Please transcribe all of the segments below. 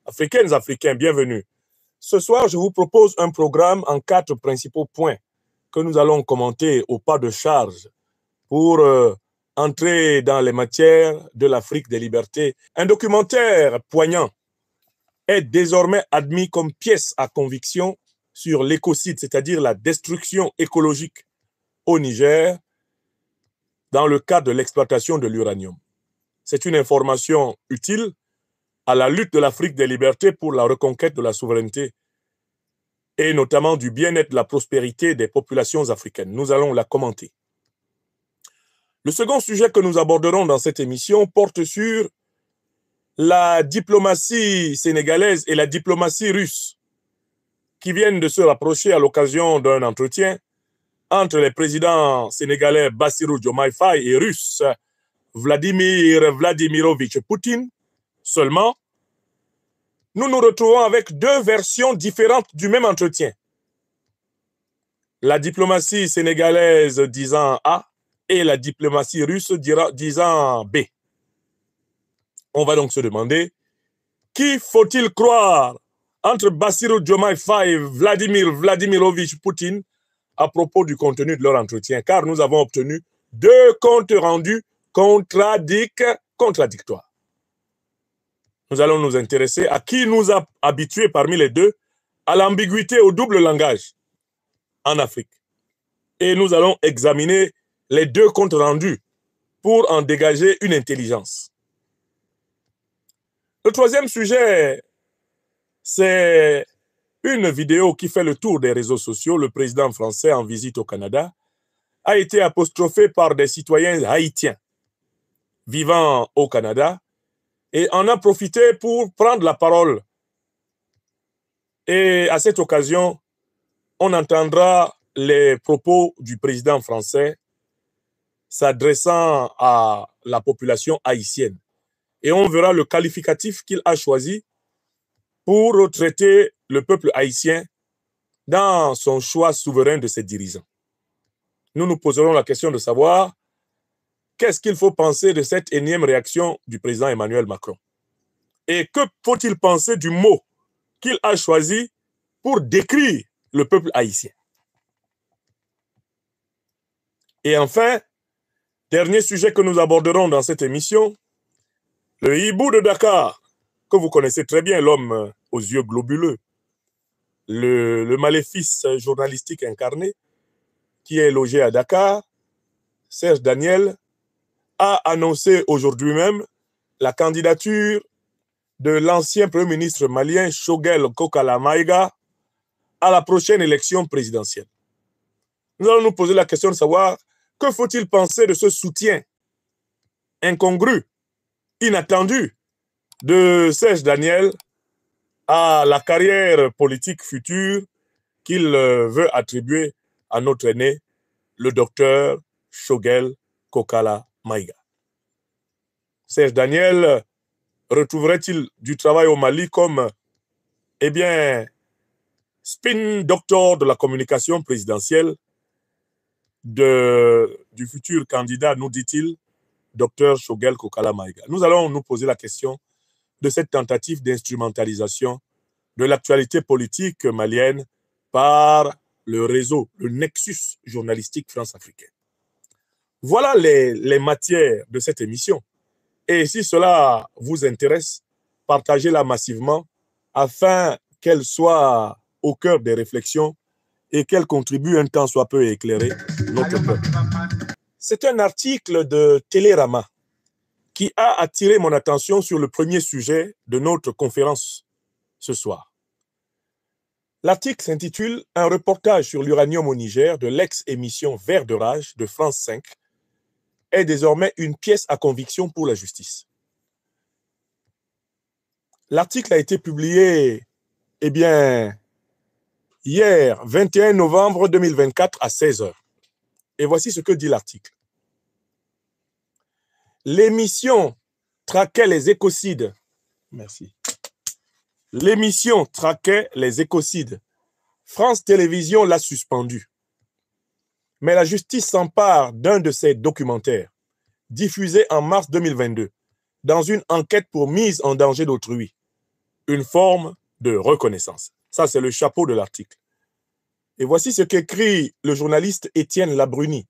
Africaines, Africains, bienvenue. Ce soir, je vous propose un programme en 4 principaux points que nous allons commenter au pas de charge pour entrer dans les matières de l'Afrique des libertés. Un documentaire poignant est désormais admis comme pièce à conviction sur l'écocide, c'est-à-dire la destruction écologique au Niger dans le cadre de l'exploitation de l'uranium. C'est une information utile à la lutte de l'Afrique des libertés pour la reconquête de la souveraineté et notamment du bien-être, de la prospérité des populations africaines. Nous allons la commenter. Le second sujet que nous aborderons dans cette émission porte sur la diplomatie sénégalaise et la diplomatie russe qui viennent de se rapprocher à l'occasion d'un entretien entre les présidents sénégalais Bassirou Diomaye Faye et russe Vladimir Vladimirovitch Poutine. Seulement, nous nous retrouvons avec 2 versions différentes du même entretien. La diplomatie sénégalaise disant A et la diplomatie russe disant B. On va donc se demander, qui faut-il croire entre Bassirou Diomaye Faye et Vladimir Vladimirovitch Poutine à propos du contenu de leur entretien, car nous avons obtenu 2 comptes rendus contradictoires. Nous allons nous intéresser à qui nous a habitués parmi les deux à l'ambiguïté au double langage en Afrique. Et nous allons examiner les 2 comptes rendus pour en dégager une intelligence. Le troisième sujet, c'est une vidéo qui fait le tour des réseaux sociaux. Le président français en visite au Canada a été apostrophé par des citoyens haïtiens vivant au Canada et en a profité pour prendre la parole. Et à cette occasion, on entendra les propos du président français s'adressant à la population haïtienne. Et on verra le qualificatif qu'il a choisi pour traiter le peuple haïtien dans son choix souverain de ses dirigeants. Nous nous poserons la question de savoir qu'est-ce qu'il faut penser de cette énième réaction du président Emmanuel Macron. Et que faut-il penser du mot qu'il a choisi pour décrire le peuple haïtien. Et enfin, dernier sujet que nous aborderons dans cette émission, le hibou de Dakar, que vous connaissez très bien, l'homme aux yeux globuleux, le maléfice journalistique incarné, qui est logé à Dakar, Serge Daniel, a annoncé aujourd'hui même la candidature de l'ancien Premier ministre malien Choguel Kokala Maïga à la prochaine élection présidentielle. Nous allons nous poser la question de savoir que faut-il penser de ce soutien incongru, inattendu de Serge Daniel à la carrière politique future qu'il veut attribuer à notre aîné, le docteur Choguel Kokala Maïga. Serge Daniel retrouverait-il du travail au Mali comme, spin doctor de la communication présidentielle du futur candidat, nous dit-il, docteur Choguel Kokala Maïga. Nous allons nous poser la question de cette tentative d'instrumentalisation de l'actualité politique malienne par le réseau, le nexus journalistique France-africain. Voilà les matières de cette émission. Et si cela vous intéresse, partagez-la massivement afin qu'elle soit au cœur des réflexions et qu'elle contribue un tant soit peu à éclairer notre peuple. C'est un article de Télérama qui a attiré mon attention sur le premier sujet de notre conférence ce soir. L'article s'intitule « Un reportage sur l'uranium au Niger de l'ex-émission Vert de rage de France 5 est désormais une pièce à conviction pour la justice. » L'article a été publié, hier, 21 novembre 2024 à 16h. Et voici ce que dit l'article. L'émission traquait les écocides. Merci. L'émission traquait les écocides. France Télévisions l'a suspendu. Mais la justice s'empare d'un de ses documentaires, diffusé en mars 2022, dans une enquête pour mise en danger d'autrui. une forme de reconnaissance. Ça, c'est le chapeau de l'article. Et voici ce qu'écrit le journaliste Étienne Labruni.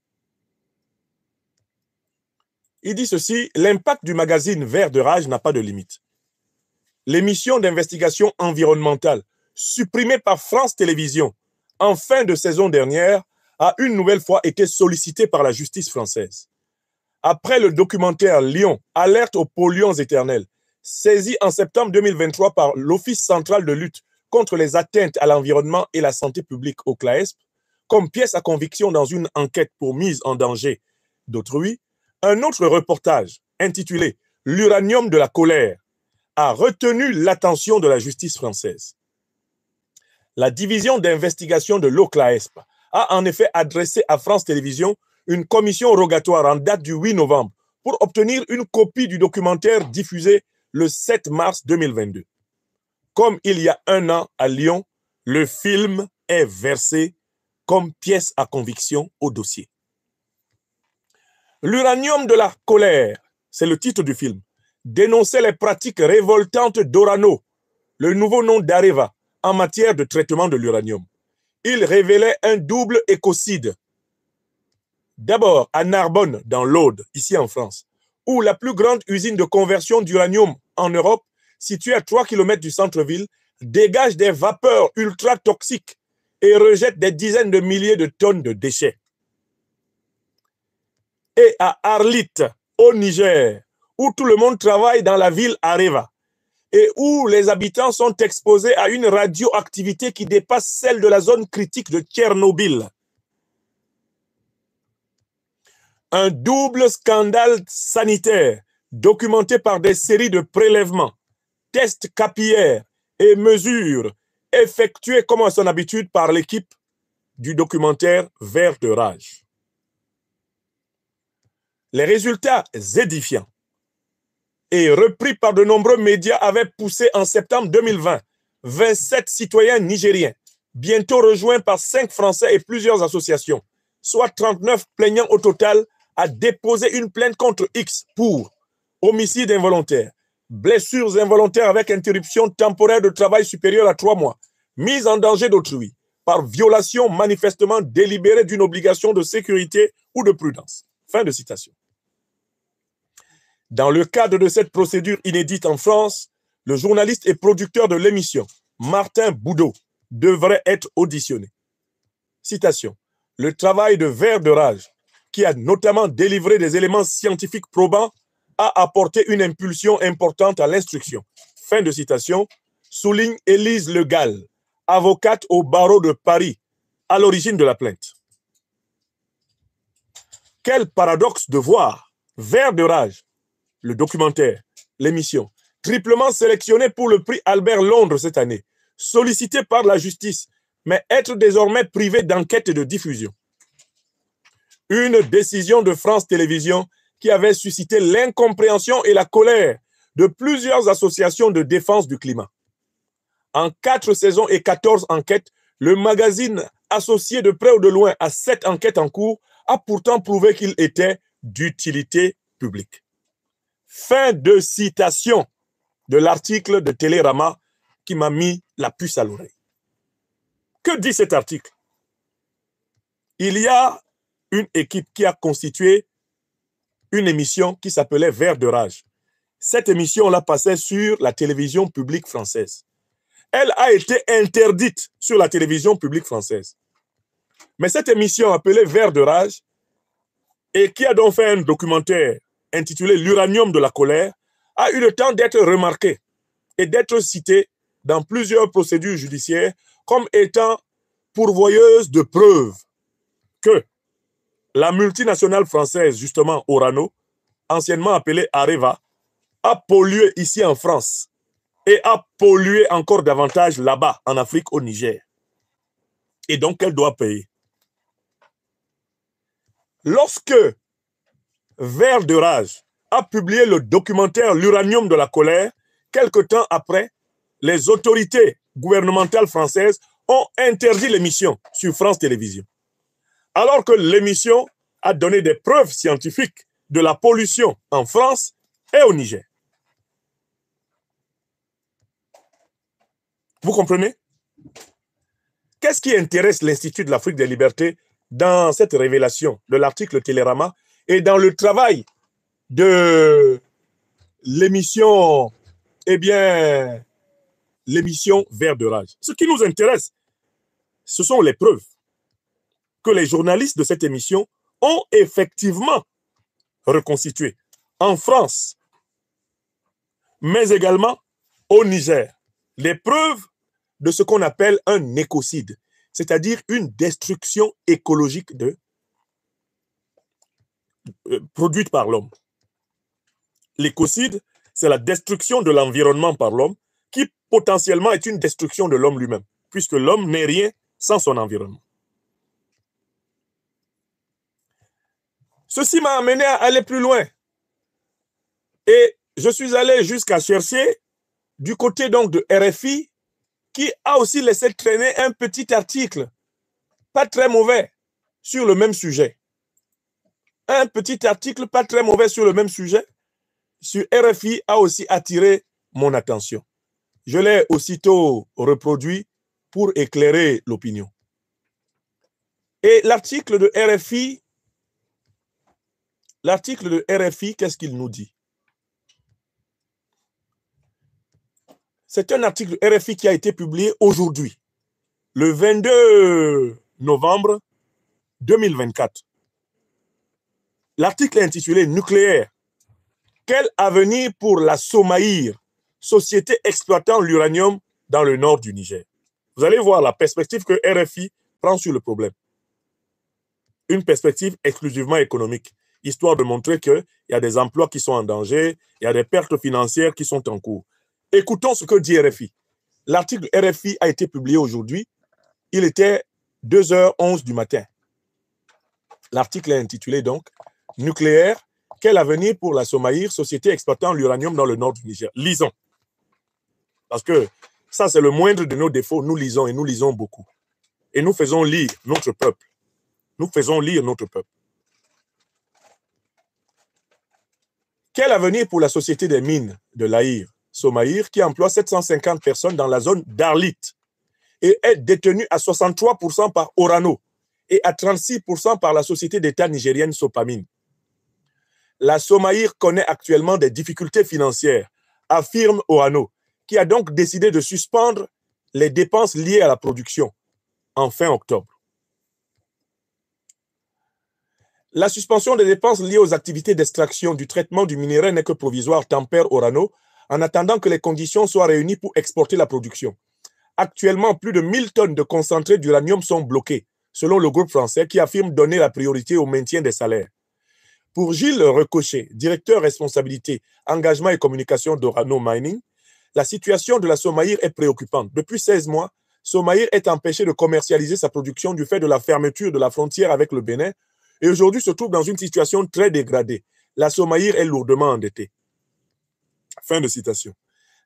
Il dit ceci: l'impact du magazine Vert de Rage n'a pas de limite. L'émission d'investigation environnementale, supprimée par France Télévisions en fin de saison dernière, a une nouvelle fois été sollicitée par la justice française. Après le documentaire Lyon, alerte aux polluants éternels, saisi en septembre 2023 par l'Office central de lutte contre les atteintes à l'environnement et la santé publique au CLAESP, comme pièce à conviction dans une enquête pour mise en danger d'autrui, un autre reportage intitulé « L'uranium de la colère » a retenu l'attention de la justice française. La division d'investigation de l'OCLAESP a en effet adressé à France Télévisions une commission rogatoire en date du 8 novembre pour obtenir une copie du documentaire diffusé le 7 mars 2022. Comme il y a un an à Lyon, le film est versé comme pièce à conviction au dossier. L'uranium de la colère, c'est le titre du film, dénonçait les pratiques révoltantes d'Orano, le nouveau nom d'Areva, en matière de traitement de l'uranium. Il révélait un double écocide. D'abord à Narbonne, dans l'Aude, ici en France, où la plus grande usine de conversion d'uranium en Europe, située à 3 km du centre-ville, dégage des vapeurs ultra toxiques et rejette des dizaines de milliers de tonnes de déchets. Et à Arlit, au Niger, où tout le monde travaille dans la ville Areva et où les habitants sont exposés à une radioactivité qui dépasse celle de la zone critique de Tchernobyl. Un double scandale sanitaire documenté par des séries de prélèvements, tests capillaires et mesures effectuées comme à son habitude par l'équipe du documentaire Vert de Rage. Les résultats édifiants et repris par de nombreux médias avaient poussé en septembre 2020 27 citoyens nigériens, bientôt rejoints par 5 Français et plusieurs associations, soit 39 plaignants au total, à déposer une plainte contre X pour homicide involontaire, blessures involontaires avec interruption temporaire de travail supérieure à 3 mois, mise en danger d'autrui, par violation manifestement délibérée d'une obligation de sécurité ou de prudence. Fin de citation. Dans le cadre de cette procédure inédite en France, le journaliste et producteur de l'émission, Martin Boudot, devrait être auditionné. Citation. Le travail de Vert de Rage, qui a notamment délivré des éléments scientifiques probants, a apporté une impulsion importante à l'instruction. Fin de citation, souligne Élise Le Gall, avocate au barreau de Paris, à l'origine de la plainte. Quel paradoxe de voir Vert de Rage, le documentaire, l'émission, triplement sélectionné pour le prix Albert Londres cette année, sollicité par la justice, mais être désormais privé d'enquête et de diffusion. Une décision de France Télévisions qui avait suscité l'incompréhension et la colère de plusieurs associations de défense du climat. En 4 saisons et 14 enquêtes, le magazine, associé de près ou de loin à 7 enquêtes en cours, a pourtant prouvé qu'il était d'utilité publique. Fin de citation de l'article de Télérama qui m'a mis la puce à l'oreille. Que dit cet article? Il y a une équipe qui a constitué une émission qui s'appelait Vert de Rage. Cette émission-là passait sur la télévision publique française. Elle a été interdite sur la télévision publique française. Mais cette émission appelée Vert de Rage, et qui a donc fait un documentaire intitulé L'uranium de la colère, a eu le temps d'être remarquée et d'être citée dans plusieurs procédures judiciaires comme étant pourvoyeuse de preuves que la multinationale française, justement Orano, anciennement appelée Areva, a pollué ici en France et a pollué encore davantage là-bas, en Afrique, au Niger. Et donc, elle doit payer. Lorsque Vert de Rage a publié le documentaire L'uranium de la colère, quelque temps après, les autorités gouvernementales françaises ont interdit l'émission sur France Télévisions. Alors que l'émission a donné des preuves scientifiques de la pollution en France et au Niger. Vous comprenez? Qu'est-ce qui intéresse l'Institut de l'Afrique des libertés dans cette révélation de l'article Télérama et dans le travail de l'émission, eh bien, l'émission Vert de rage? Ce qui nous intéresse, ce sont les preuves que les journalistes de cette émission ont effectivement reconstituées en France, mais également au Niger. Les preuves de ce qu'on appelle un écocide, c'est-à-dire une destruction écologique produite par l'homme. L'écocide, c'est la destruction de l'environnement par l'homme, qui potentiellement est une destruction de l'homme lui-même, puisque l'homme n'est rien sans son environnement. Ceci m'a amené à aller plus loin. Et je suis allé jusqu'à chercher du côté donc de RFI, qui a aussi laissé traîner un petit article, pas très mauvais, sur le même sujet. Un petit article pas très mauvais sur le même sujet, sur RFI, a aussi attiré mon attention. Je l'ai aussitôt reproduit pour éclairer l'opinion. Et l'article de RFI, qu'est-ce qu'il nous dit? C'est un article de RFI qui a été publié aujourd'hui, le 22 novembre 2024. L'article est intitulé « Nucléaire. Quel avenir pour la Somaïr, société exploitant l'uranium dans le nord du Niger ?» Vous allez voir la perspective que RFI prend sur le problème. Une perspective exclusivement économique, histoire de montrer qu'il y a des emplois qui sont en danger, il y a des pertes financières qui sont en cours. Écoutons ce que dit RFI. L'article RFI a été publié aujourd'hui. Il était 2h11 du matin. L'article est intitulé donc « Nucléaire, quel avenir pour la Somaïr, société exploitant l'uranium dans le nord du Niger ?» Lisons. Parce que ça, c'est le moindre de nos défauts. Nous lisons et nous lisons beaucoup. Et nous faisons lire notre peuple. Nous faisons lire notre peuple. Quel avenir pour la société des mines de l'Aïr, Somaïr, qui emploie 750 personnes dans la zone d'Arlit et est détenue à 63% par Orano et à 36% par la société d'État nigérienne Sopamine. La Somaïr connaît actuellement des difficultés financières, affirme Orano, qui a donc décidé de suspendre les dépenses liées à la production en fin octobre. La suspension des dépenses liées aux activités d'extraction du traitement du minerai n'est que provisoire, tempère Orano, en attendant que les conditions soient réunies pour exporter la production. Actuellement, plus de 1000 tonnes de concentré d'uranium sont bloquées, selon le groupe français qui affirme donner la priorité au maintien des salaires. Pour Gilles Recochet, directeur responsabilité, engagement et communication d'Orano Mining, la situation de la Somaïr est préoccupante. Depuis 16 mois, Somaïr est empêché de commercialiser sa production du fait de la fermeture de la frontière avec le Bénin et aujourd'hui se trouve dans une situation très dégradée. La Somaïr est lourdement endettée. Fin de citation.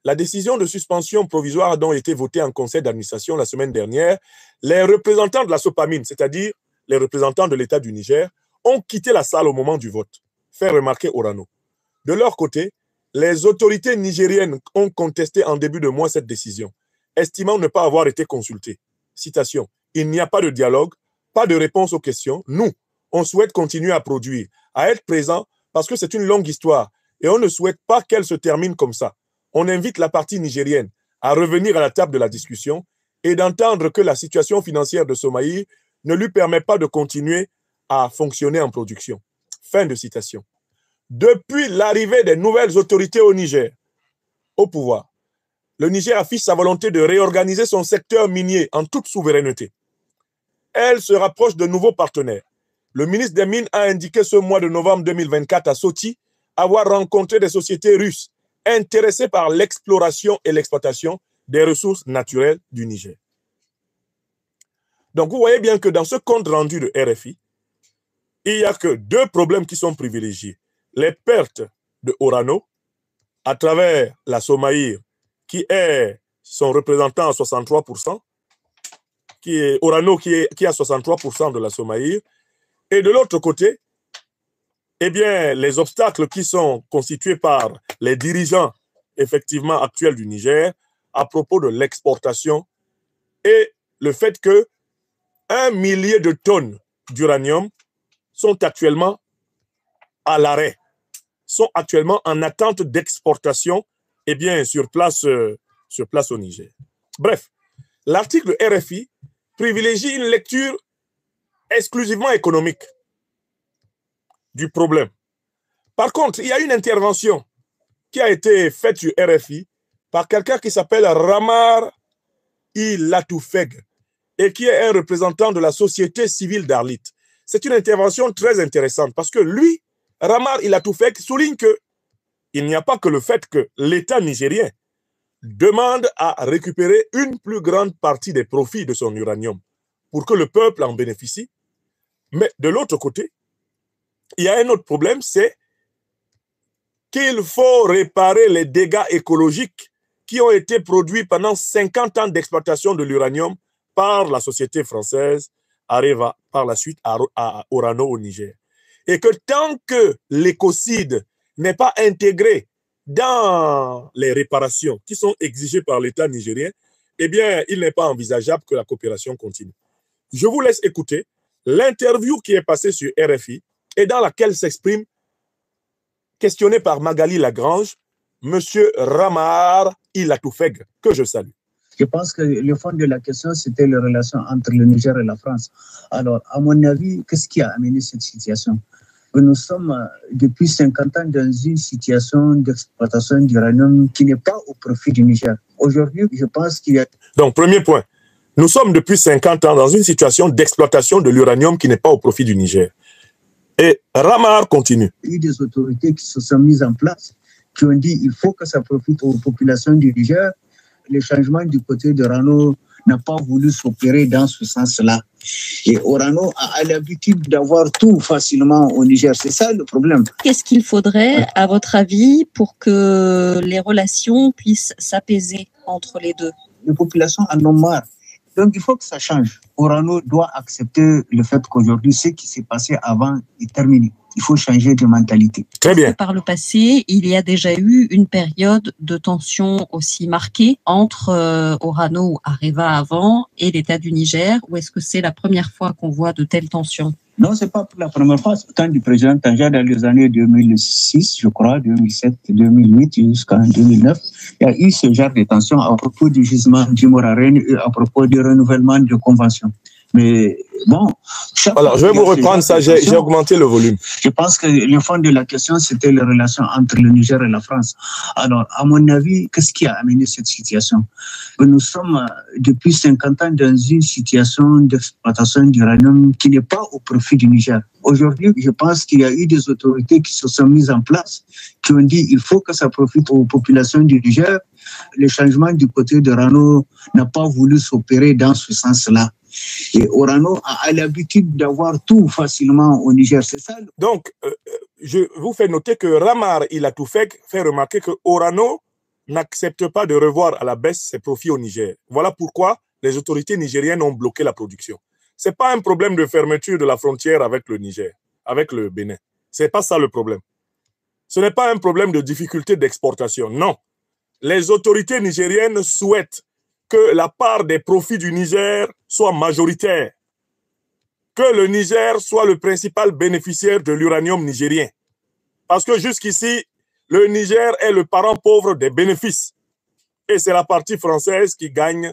La décision de suspension provisoire a donc été votée en conseil d'administration la semaine dernière. Les représentants de la Sopamine, c'est-à-dire les représentants de l'État du Niger, ont quitté la salle au moment du vote, fait remarquer Orano. De leur côté, les autorités nigériennes ont contesté en début de mois cette décision, estimant ne pas avoir été consultées. Citation. Il n'y a pas de dialogue, pas de réponse aux questions. Nous, on souhaite continuer à produire, à être présents parce que c'est une longue histoire et on ne souhaite pas qu'elle se termine comme ça. On invite la partie nigérienne à revenir à la table de la discussion et d'entendre que la situation financière de Somaïr ne lui permet pas de continuer à fonctionner en production. Fin de citation. Depuis l'arrivée des nouvelles autorités au Niger, au pouvoir, le Niger affiche sa volonté de réorganiser son secteur minier en toute souveraineté. Elle se rapproche de nouveaux partenaires. Le ministre des Mines a indiqué ce mois de novembre 2024 à Sochi avoir rencontré des sociétés russes intéressées par l'exploration et l'exploitation des ressources naturelles du Niger. Donc vous voyez bien que dans ce compte rendu de RFI, il n'y a que deux problèmes qui sont privilégiés. Les pertes de Orano à travers la Somaïr, qui est son représentant à 63%, qui est Orano qui a 63% de la Somaïr, et de l'autre côté, eh bien, les obstacles qui sont constitués par les dirigeants effectivement actuels du Niger à propos de l'exportation et le fait que 1 millier de tonnes d'uranium sont actuellement à l'arrêt, sont actuellement en attente d'exportation et bien sur place au Niger. Bref, l'article RFI privilégie une lecture exclusivement économique du problème. Par contre, il y a une intervention qui a été faite sur RFI par quelqu'un qui s'appelle Ramar Ilatoufeg et qui est un représentant de la société civile d'Arlit. C'est une intervention très intéressante parce que lui, Ramar Ilatoufeg, souligne qu'il n'y a pas que le fait que l'État nigérien demande à récupérer une plus grande partie des profits de son uranium pour que le peuple en bénéficie. Mais de l'autre côté, il y a un autre problème, c'est qu'il faut réparer les dégâts écologiques qui ont été produits pendant 50 ans d'exploitation de l'uranium par la société française Areva, par la suite à Orano au Niger. Et que tant que l'écocide n'est pas intégré dans les réparations qui sont exigées par l'État nigérien, eh bien, il n'est pas envisageable que la coopération continue. Je vous laisse écouter l'interview qui est passée sur RFI et dans laquelle s'exprime, questionné par Magali Lagrange, M. Ramar Ilatoufeg, que je salue. Je pense que le fond de la question, c'était les relations entre le Niger et la France. Alors, à mon avis, qu'est-ce qui a amené cette situation? Nous sommes depuis 50 ans dans une situation d'exploitation d'uranium qui n'est pas au profit du Niger. Aujourd'hui, je pense qu'il y a... Donc, premier point, nous sommes depuis 50 ans dans une situation d'exploitation de l'uranium qui n'est pas au profit du Niger. Et Ramar continue. Il y a eu des autorités qui se sont mises en place, qui ont dit qu'il faut que ça profite aux populations du Niger. Le changement du côté de Orano n'a pas voulu s'opérer dans ce sens-là. Et Orano a l'habitude d'avoir tout facilement au Niger. C'est ça le problème. Qu'est-ce qu'il faudrait, à votre avis, pour que les relations puissent s'apaiser entre les deux? Les populations en ont marre. Donc, il faut que ça change. Orano doit accepter le fait qu'aujourd'hui, ce qui s'est passé avant est terminé. Il faut changer de mentalité. Très bien. Par le passé, il y a déjà eu une période de tension aussi marquée entre Orano ou Areva avant et l'État du Niger, ou est-ce que c'est la première fois qu'on voit de telles tensions? Non, ce n'est pas pour la première fois. C'est au temps du président Tanja dans les années 2006, je crois, 2007, 2008 jusqu'en 2009. Il y a eu ce genre de tensions à propos du gisement du Morarène et à propos du renouvellement de conventions. Mais bon... Alors, je vais vous reprendre ça, j'ai augmenté le volume. Je pense que le fond de la question, c'était les relations entre le Niger et la France. Alors, à mon avis, qu'est-ce qui a amené cette situation? Nous sommes depuis 50 ans dans une situation d'exploitation d'uranium qui n'est pas au profit du Niger. Aujourd'hui, je pense qu'il y a eu des autorités qui se sont mises en place, qui ont dit qu'il faut que ça profite aux populations du Niger. Le changement du côté de Orano n'a pas voulu s'opérer dans ce sens-là. Et Orano a l'habitude d'avoir tout facilement au Niger, c'est ça? Donc, je vous fais noter que Ramar Ilatoufeg fait remarquer que Orano n'accepte pas de revoir à la baisse ses profits au Niger. Voilà pourquoi les autorités nigériennes ont bloqué la production. Ce n'est pas un problème de fermeture de la frontière avec le Niger, avec le Bénin. Ce n'est pas ça le problème. Ce n'est pas un problème de difficulté d'exportation, non. Les autorités nigériennes souhaitent que la part des profits du Niger soit majoritaire, que le Niger soit le principal bénéficiaire de l'uranium nigérien. Parce que jusqu'ici, le Niger est le parent pauvre des bénéfices. Et c'est la partie française qui gagne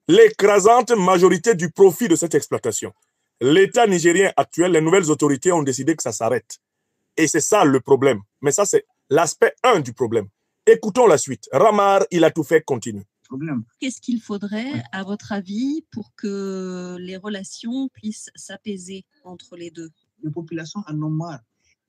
l'écrasante majorité du profit de cette exploitation. L'État nigérien actuel, les nouvelles autorités ont décidé que ça s'arrête. Et c'est ça le problème. Mais ça, c'est l'aspect 1 du problème. Écoutons la suite. Ramar Ilatoufeg continue. Qu'est-ce qu'il faudrait, à votre avis, pour que les relations puissent s'apaiser entre les deux? Les populations en ont marre.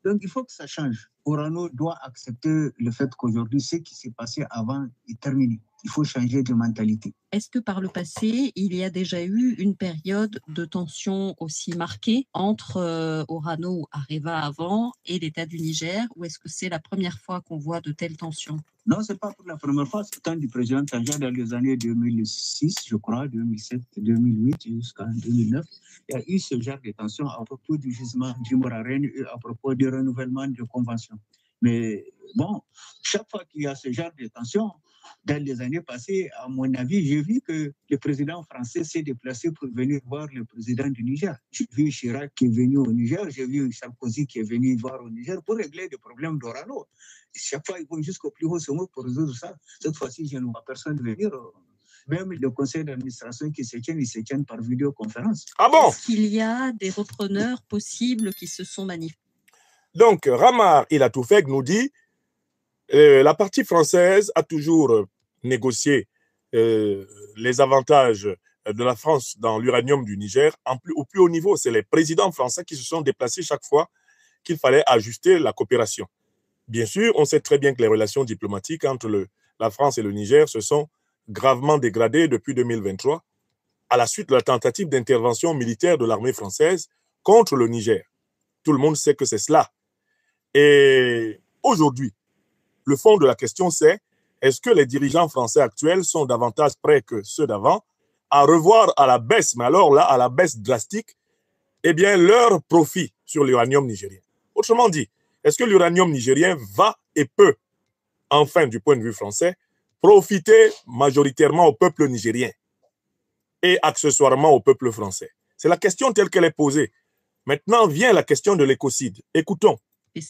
Donc, il faut que ça change. Orano doit accepter le fait qu'aujourd'hui, ce qui s'est passé avant est terminé. Il faut changer de mentalité. Est-ce que par le passé, il y a déjà eu une période de tension aussi marquée entre Orano ou Areva avant et l'État du Niger, ou est-ce que c'est la première fois qu'on voit de telles tensions? Non, ce n'est pas pour la première fois. C'est au temps du président Tanja dans les années 2006, je crois, 2007, 2008 jusqu'en 2009. Il y a eu ce genre de tensions à propos du gisement du Morarène et à propos du renouvellement de conventions. Mais bon, chaque fois qu'il y a ce genre de tensions, Dans les années passées, à mon avis, j'ai vu que le président français s'est déplacé pour venir voir le président du Niger. J'ai vu Chirac qui est venu au Niger, j'ai vu Sarkozy qui est venu voir au Niger pour régler des problèmes d'Orano. Chaque fois, ils vont jusqu'au plus haut sommet pour résoudre ça. Cette fois-ci, je ne vois personne venir. Même le conseil d'administration qui se tient, ils se tiennent par vidéoconférence. Ah bon? Est-ce qu'il y a des repreneurs possibles qui se sont manifestés? Donc, Ramar Ilatoufek nous dit la partie française a toujours négocié les avantages de la France dans l'uranium du Niger. Au plus haut niveau, c'est les présidents français qui se sont déplacés chaque fois qu'il fallait ajuster la coopération. Bien sûr, on sait très bien que les relations diplomatiques entre la France et le Niger se sont gravement dégradées depuis 2023 à la suite de la tentative d'intervention militaire de l'armée française contre le Niger. Tout le monde sait que c'est cela. Et aujourd'hui, le fond de la question, c'est est-ce que les dirigeants français actuels sont davantage prêts que ceux d'avant à revoir à la baisse, mais alors là, à la baisse drastique, eh bien, leur profit sur l'uranium nigérien. Autrement dit, est-ce que l'uranium nigérien va et peut, enfin, du point de vue français, profiter majoritairement au peuple nigérien et accessoirement au peuple français? C'est la question telle qu'elle est posée. Maintenant vient la question de l'écocide. Écoutons.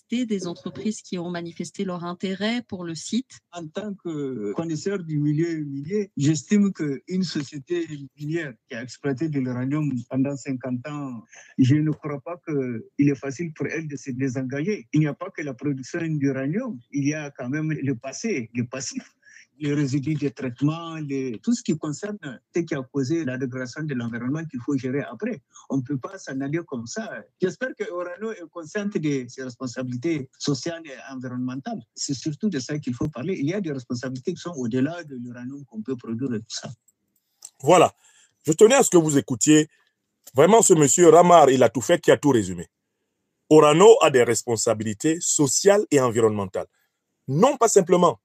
Des entreprises qui ont manifesté leur intérêt pour le site. En tant que connaisseur du milieu minier, j'estime qu'une société minière qui a exploité de l'uranium pendant 50 ans, je ne crois pas qu'il est facile pour elle de se désengager. Il n'y a pas que la production d'uranium, il y a quand même le passé, le passif. Les résidus de traitement, tout ce qui concerne ce qui a causé la dégradation de l'environnement qu'il faut gérer après. On ne peut pas s'en aller comme ça. J'espère que Orano est consciente de ses responsabilités sociales et environnementales. C'est surtout de ça qu'il faut parler. Il y a des responsabilités qui sont au-delà de l'uranium qu'on peut produire et tout ça. Voilà. Je tenais à ce que vous écoutiez vraiment ce monsieur Ramar Ilatoufek qui a tout résumé. Orano a des responsabilités sociales et environnementales. Non pas simplement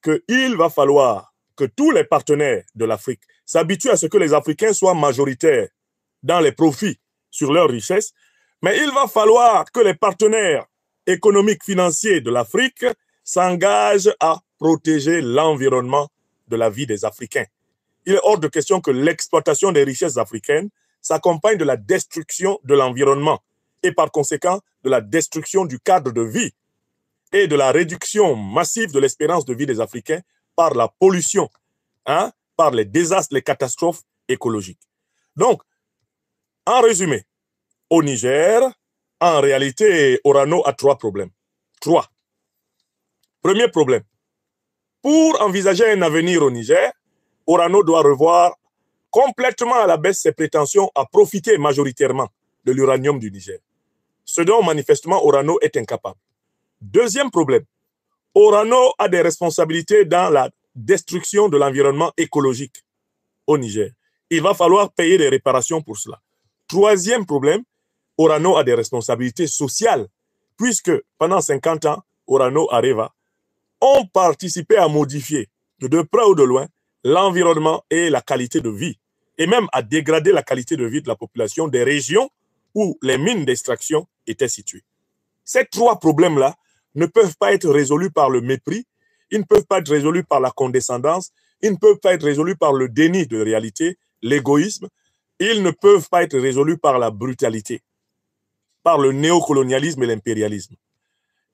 qu'il va falloir que tous les partenaires de l'Afrique s'habituent à ce que les Africains soient majoritaires dans les profits sur leurs richesses, mais il va falloir que les partenaires économiques financiers de l'Afrique s'engagent à protéger l'environnement de la vie des Africains. Il est hors de question que l'exploitation des richesses africaines s'accompagne de la destruction de l'environnement et par conséquent de la destruction du cadre de vie et de la réduction massive de l'espérance de vie des Africains par la pollution, par les désastres, les catastrophes écologiques. Donc, en résumé, au Niger, en réalité, Orano a 3 problèmes. 3. Premier problème, pour envisager un avenir au Niger, Orano doit revoir complètement à la baisse ses prétentions à profiter majoritairement de l'uranium du Niger, ce dont manifestement Orano est incapable. Deuxième problème, Orano a des responsabilités dans la destruction de l'environnement écologique au Niger. Il va falloir payer des réparations pour cela. Troisième problème, Orano a des responsabilités sociales, puisque pendant 50 ans, Orano Areva ont participé à modifier, de près ou de loin, l'environnement et la qualité de vie, et même à dégrader la qualité de vie de la population des régions où les mines d'extraction étaient situées. Ces 3 problèmes-là ne peuvent pas être résolus par le mépris, ils ne peuvent pas être résolus par la condescendance, ils ne peuvent pas être résolus par le déni de réalité, l'égoïsme, ils ne peuvent pas être résolus par la brutalité, par le néocolonialisme et l'impérialisme.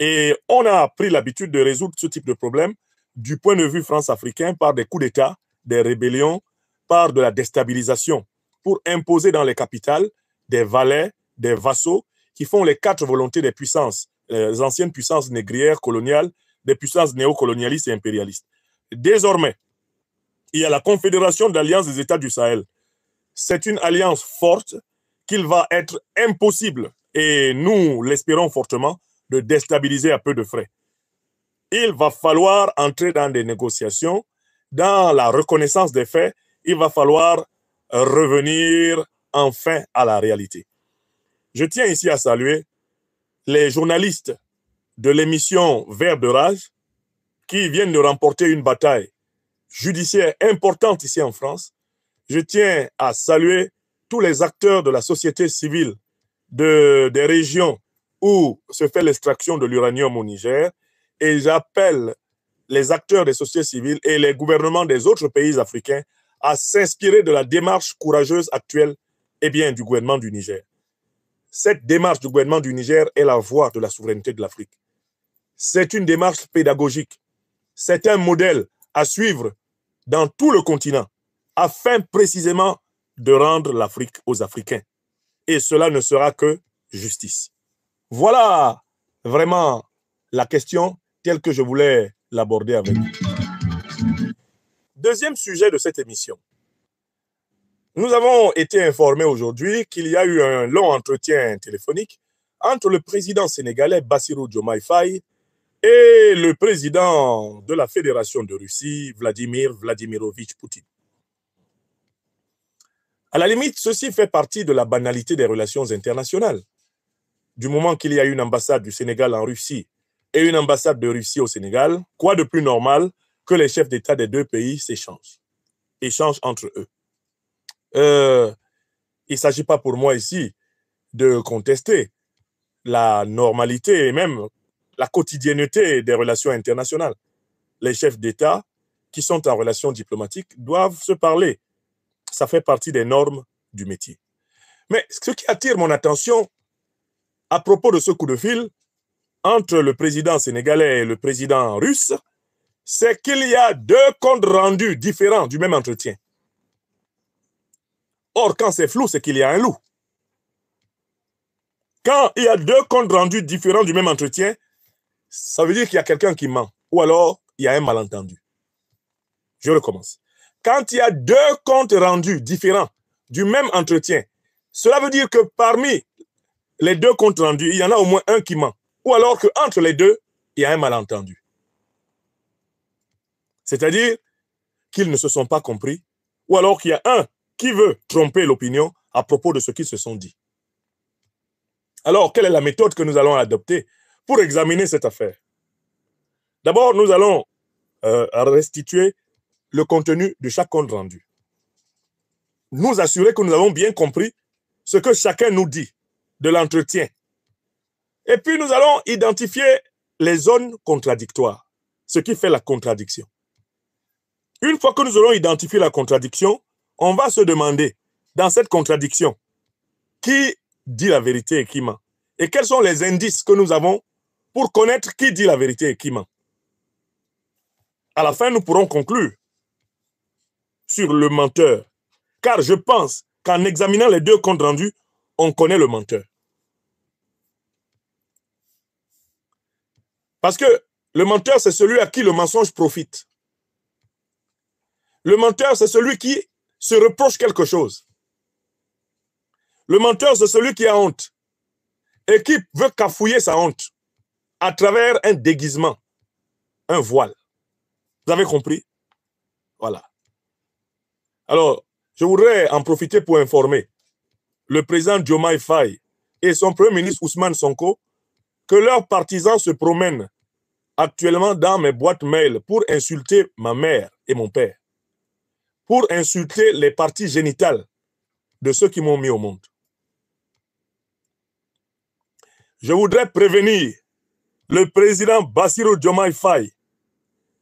Et on a pris l'habitude de résoudre ce type de problème du point de vue france-africain par des coups d'État, des rébellions, par de la déstabilisation, pour imposer dans les capitales des valets, des vassaux qui font les 4 volontés des puissances, les anciennes puissances négrières coloniales, des puissances néocolonialistes et impérialistes. Désormais, il y a la Confédération d'Alliance des États du Sahel. C'est une alliance forte qu'il va être impossible, et nous l'espérons fortement, de déstabiliser à peu de frais. Il va falloir entrer dans des négociations, dans la reconnaissance des faits, il va falloir revenir enfin à la réalité. Je tiens ici à saluer les journalistes de l'émission Vert de rage qui viennent de remporter une bataille judiciaire importante ici en France. Je tiens à saluer tous les acteurs de la société civile des régions où se fait l'extraction de l'uranium au Niger et j'appelle les acteurs des sociétés civiles et les gouvernements des autres pays africains à s'inspirer de la démarche courageuse actuelle du gouvernement du Niger. Cette démarche du gouvernement du Niger est la voie de la souveraineté de l'Afrique. C'est une démarche pédagogique. C'est un modèle à suivre dans tout le continent afin précisément de rendre l'Afrique aux Africains. Et cela ne sera que justice. Voilà vraiment la question telle que je voulais l'aborder avec vous. Deuxième sujet de cette émission. Nous avons été informés aujourd'hui qu'il y a eu un long entretien téléphonique entre le président sénégalais Bassirou Diomaye Faye et le président de la Fédération de Russie, Vladimir Vladimirovitch Poutine. À la limite, ceci fait partie de la banalité des relations internationales. Du moment qu'il y a une ambassade du Sénégal en Russie et une ambassade de Russie au Sénégal, quoi de plus normal que les chefs d'État des deux pays échangent entre eux. Il ne s'agit pas pour moi ici de contester la normalité et même la quotidienneté des relations internationales. Les chefs d'État qui sont en relation diplomatique doivent se parler. Ça fait partie des normes du métier. Mais ce qui attire mon attention à propos de ce coup de fil entre le président sénégalais et le président russe, c'est qu'il y a deux comptes rendus différents du même entretien. Or, quand c'est flou, c'est qu'il y a un loup. Quand il y a deux comptes rendus différents du même entretien, ça veut dire qu'il y a quelqu'un qui ment. Ou alors, il y a un malentendu. Je recommence. Quand il y a deux comptes rendus différents du même entretien, cela veut dire que parmi les deux comptes rendus, il y en a au moins un qui ment. Ou alors qu'entre les deux, il y a un malentendu. C'est-à-dire qu'ils ne se sont pas compris. Ou alors qu'il y a un qui veut tromper l'opinion à propos de ce qu'ils se sont dit. Alors, quelle est la méthode que nous allons adopter pour examiner cette affaire? D'abord, nous allons restituer le contenu de chaque compte rendu. Nous assurer que nous avons bien compris ce que chacun nous dit de l'entretien. Et puis, nous allons identifier les zones contradictoires, ce qui fait la contradiction. Une fois que nous aurons identifié la contradiction, on va se demander, dans cette contradiction, qui dit la vérité et qui ment? Et quels sont les indices que nous avons pour connaître qui dit la vérité et qui ment? À la fin, nous pourrons conclure sur le menteur. Car je pense qu'en examinant les deux comptes rendus, on connaît le menteur. Parce que le menteur, c'est celui à qui le mensonge profite. Le menteur, c'est celui qui se reproche quelque chose. Le menteur, c'est celui qui a honte et qui veut cafouiller sa honte à travers un déguisement, un voile. Vous avez compris? Voilà. Alors, je voudrais en profiter pour informer le président Diomaye Faye et son premier ministre Ousmane Sonko que leurs partisans se promènent actuellement dans mes boîtes mail pour insulter ma mère et mon père, pour insulter les parties génitales de ceux qui m'ont mis au monde. Je voudrais prévenir le président Bassirou Diomaye Faye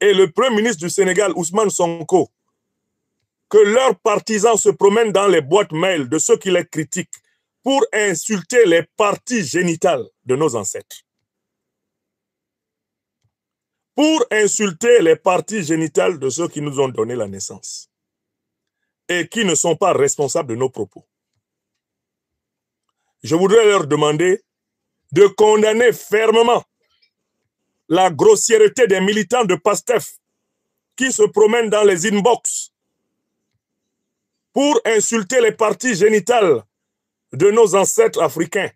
et le premier ministre du Sénégal Ousmane Sonko que leurs partisans se promènent dans les boîtes mail de ceux qui les critiquent pour insulter les parties génitales de nos ancêtres. Pour insulter les parties génitales de ceux qui nous ont donné la naissance et qui ne sont pas responsables de nos propos. Je voudrais leur demander de condamner fermement la grossièreté des militants de PASTEF qui se promènent dans les inbox pour insulter les parties génitales de nos ancêtres africains.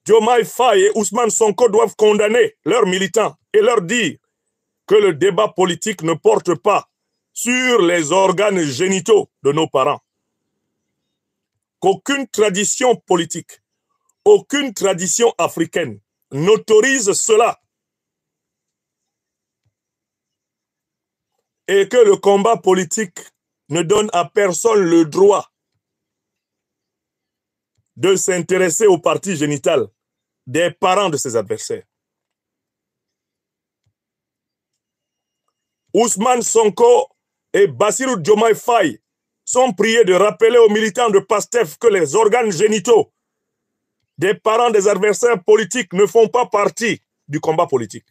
Diomaye Faye et Ousmane Sonko doivent condamner leurs militants et leur dire que le débat politique ne porte pas sur les organes génitaux de nos parents. Qu'aucune tradition politique, aucune tradition africaine n'autorise cela. Et que le combat politique ne donne à personne le droit de s'intéresser aux parties génitales des parents de ses adversaires. Ousmane Sonko et Bassirou Diomaye Faye sont priés de rappeler aux militants de PASTEF que les organes génitaux des parents des adversaires politiques ne font pas partie du combat politique.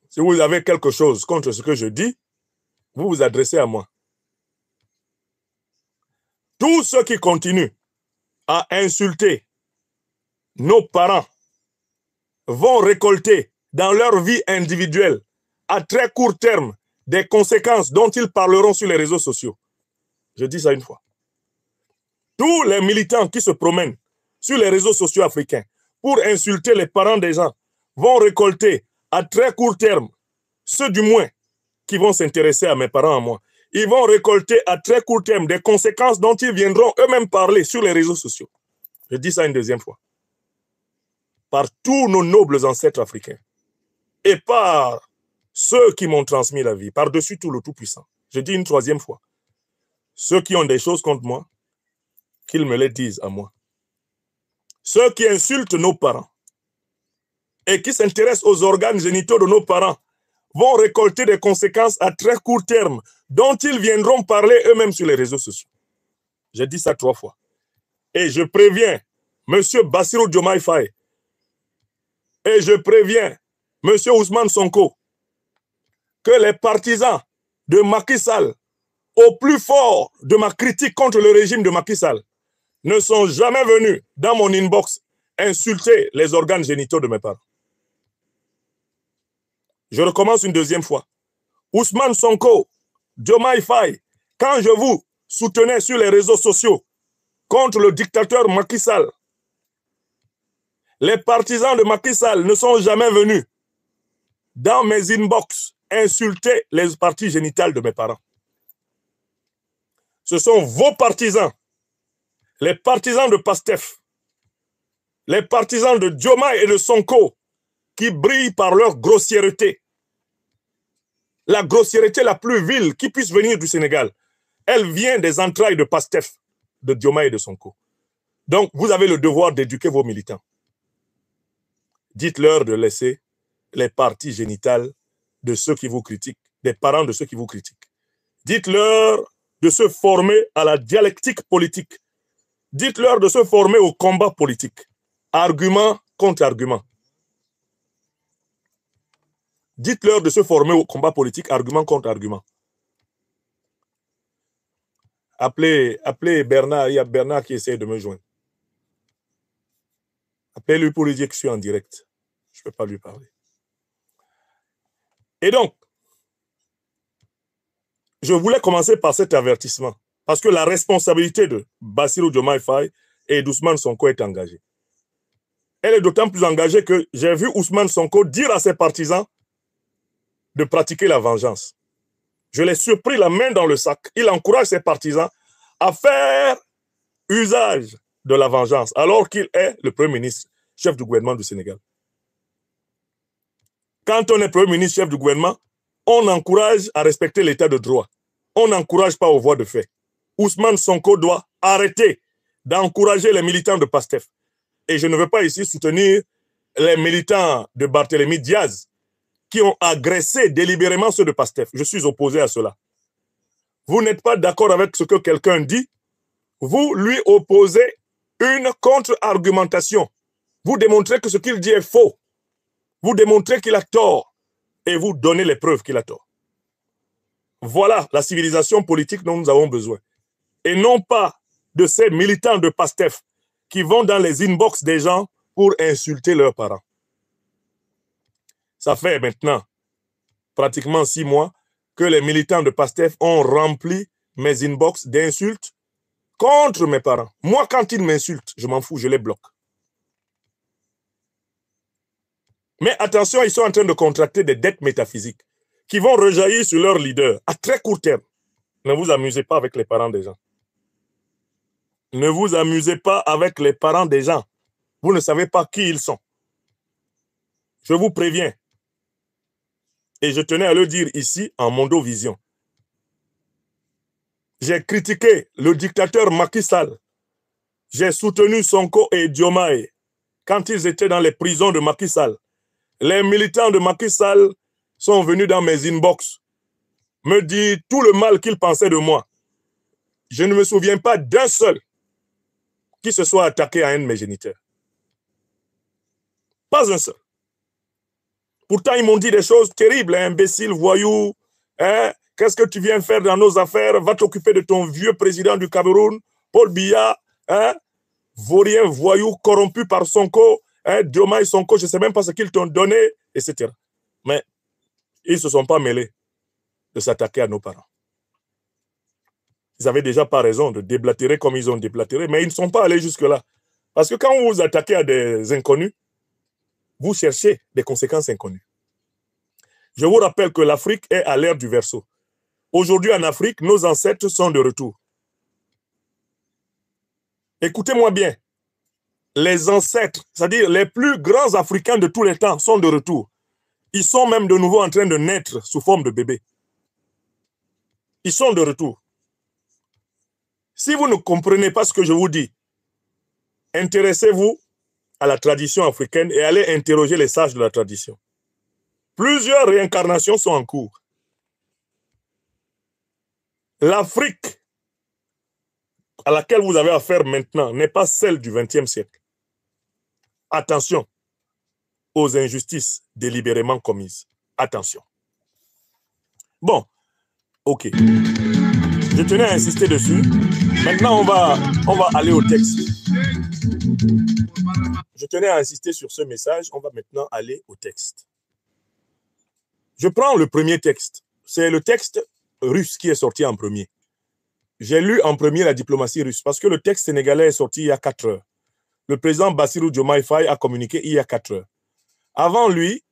Si vous avez quelque chose contre ce que je dis, vous vous adressez à moi. Tous ceux qui continuent à insulter nos parents vont récolter dans leur vie individuelle, à très court terme, des conséquences dont ils parleront sur les réseaux sociaux. Je dis ça une fois. Tous les militants qui se promènent sur les réseaux sociaux africains pour insulter les parents des gens vont récolter à très court terme, ceux du moins qui vont s'intéresser à mes parents, à moi, ils vont récolter à très court terme des conséquences dont ils viendront eux-mêmes parler sur les réseaux sociaux. Je dis ça une deuxième fois. Par tous nos nobles ancêtres africains et par ceux qui m'ont transmis la vie, par-dessus tout le Tout-Puissant. Je dis une troisième fois. Ceux qui ont des choses contre moi, qu'ils me les disent à moi. Ceux qui insultent nos parents et qui s'intéressent aux organes génitaux de nos parents vont récolter des conséquences à très court terme dont ils viendront parler eux-mêmes sur les réseaux sociaux. J'ai dit ça 3 fois. Et je préviens M. Bassirou Diomaye Faye et je préviens M. Ousmane Sonko que les partisans de Macky Sall, au plus fort de ma critique contre le régime de Macky Sall, ne sont jamais venus dans mon inbox insulter les organes génitaux de mes parents. Je recommence une deuxième fois. Ousmane Sonko, Diomaye Faye, quand je vous soutenais sur les réseaux sociaux contre le dictateur Macky Sall, les partisans de Macky Sall ne sont jamais venus dans mes inbox insulter les parties génitales de mes parents. Ce sont vos partisans, les partisans de PASTEF, les partisans de Diomaye et de Sonko qui brillent par leur grossièreté. La grossièreté la plus vile qui puisse venir du Sénégal, elle vient des entrailles de PASTEF, de Diomaye et de Sonko. Donc, vous avez le devoir d'éduquer vos militants. Dites-leur de laisser les parties génitales de ceux qui vous critiquent, des parents de ceux qui vous critiquent. Dites-leur de se former à la dialectique politique. Dites-leur de se former au combat politique. Argument contre argument. Dites-leur de se former au combat politique, argument contre argument. Appelez Bernard, il y a Bernard qui essaie de me joindre. Appelez-lui pour lui dire que je suis en direct. Je ne peux pas lui parler. Et donc, je voulais commencer par cet avertissement, parce que la responsabilité de Bassirou Diomaye Faye et d'Ousmane Sonko est engagée. Elle est d'autant plus engagée que j'ai vu Ousmane Sonko dire à ses partisans de pratiquer la vengeance. Je l'ai surpris la main dans le sac. Il encourage ses partisans à faire usage de la vengeance, alors qu'il est le Premier ministre, chef du gouvernement du Sénégal. Quand on est Premier ministre, chef du gouvernement, on encourage à respecter l'état de droit. On n'encourage pas aux voies de fait. Ousmane Sonko doit arrêter d'encourager les militants de PASTEF. Et je ne veux pas ici soutenir les militants de Barthélémy Diaz qui ont agressé délibérément ceux de PASTEF. Je suis opposé à cela. Vous n'êtes pas d'accord avec ce que quelqu'un dit, vous lui opposez une contre-argumentation. Vous démontrez que ce qu'il dit est faux. Vous démontrez qu'il a tort et vous donnez les preuves qu'il a tort. Voilà la civilisation politique dont nous avons besoin. Et non pas de ces militants de PASTEF qui vont dans les inbox des gens pour insulter leurs parents. Ça fait maintenant pratiquement 6 mois que les militants de PASTEF ont rempli mes inbox d'insultes contre mes parents. Moi, quand ils m'insultent, je m'en fous, je les bloque. Mais attention, ils sont en train de contracter des dettes métaphysiques qui vont rejaillir sur leur leader à très court terme. Ne vous amusez pas avec les parents des gens. Ne vous amusez pas avec les parents des gens. Vous ne savez pas qui ils sont. Je vous préviens. Et je tenais à le dire ici en Mondovision. J'ai critiqué le dictateur Macky Sall. J'ai soutenu Sonko et Diomaye quand ils étaient dans les prisons de Macky Sall, les militants de Macky Sall sont venus dans mes inbox, me dire tout le mal qu'ils pensaient de moi. Je ne me souviens pas d'un seul qui se soit attaqué à un de mes géniteurs. Pas un seul. Pourtant, ils m'ont dit des choses terribles, hein, imbécile, voyou, hein, qu'est-ce que tu viens faire dans nos affaires? Va t'occuper de ton vieux président du Cameroun, Paul Biya, hein, vaurien, voyou, corrompu par Sonko, hein, Diomaye Sonko, je ne sais même pas ce qu'ils t'ont donné, etc. Mais ils ne se sont pas mêlés de s'attaquer à nos parents. Ils n'avaient déjà pas raison de déblatérer comme ils ont déblatéré, mais ils ne sont pas allés jusque-là. Parce que quand vous vous attaquez à des inconnus, vous cherchez des conséquences inconnues. Je vous rappelle que l'Afrique est à l'ère du Verseau. Aujourd'hui en Afrique, nos ancêtres sont de retour. Écoutez-moi bien. Les ancêtres, c'est-à-dire les plus grands Africains de tous les temps, sont de retour. Ils sont même de nouveau en train de naître sous forme de bébés. Ils sont de retour. Si vous ne comprenez pas ce que je vous dis, intéressez-vous à la tradition africaine et allez interroger les sages de la tradition. Plusieurs réincarnations sont en cours. L'Afrique à laquelle vous avez affaire maintenant n'est pas celle du XXe siècle. Attention aux injustices délibérément commises. Attention. Bon, ok. Je tenais à insister dessus. Maintenant, on va aller au texte. Je tenais à insister sur ce message. On va maintenant aller au texte. Je prends le premier texte. C'est le texte russe qui est sorti en premier. J'ai lu en premier la diplomatie russe parce que le texte sénégalais est sorti il y a 4 heures. Le président Bassirou Diomaye Faye a communiqué il y a 4 heures. Avant lui,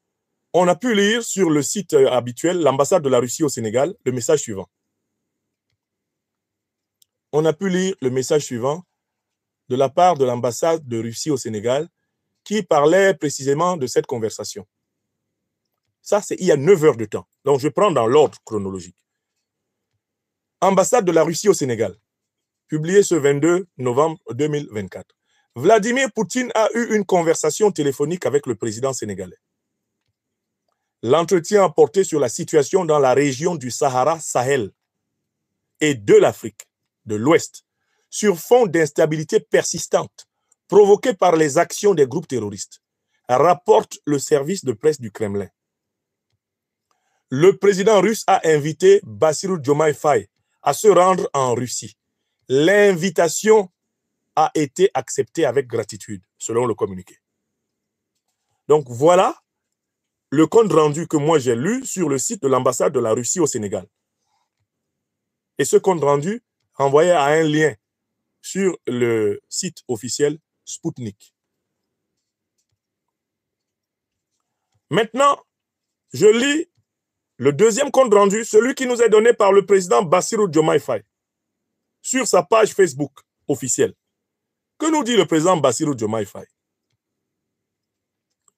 on a pu lire sur le site habituel, l'ambassade de la Russie au Sénégal, le message suivant. On a pu lire le message suivant de la part de l'ambassade de Russie au Sénégal qui parlait précisément de cette conversation. Ça, c'est il y a 9 heures de temps. Donc, je prends dans l'ordre chronologique. Ambassade de la Russie au Sénégal, publié ce 22 novembre 2024. Vladimir Poutine a eu une conversation téléphonique avec le président sénégalais. L'entretien a porté sur la situation dans la région du Sahara-Sahel et de l'Afrique de l'Ouest, sur fond d'instabilité persistante provoquée par les actions des groupes terroristes, rapporte le service de presse du Kremlin. Le président russe a invité Bassirou Diomaye Faye à se rendre en Russie. L'invitation a été acceptée avec gratitude, selon le communiqué. Donc voilà le compte rendu que moi j'ai lu sur le site de l'ambassade de la Russie au Sénégal. Et ce compte rendu renvoyait à un lien sur le site officiel Sputnik. Maintenant, je lis le deuxième compte rendu, celui qui nous est donné par le président Bassirou Diomaye Faye, sur sa page Facebook officielle. Que nous dit le président Bassirou Diomaye Faye?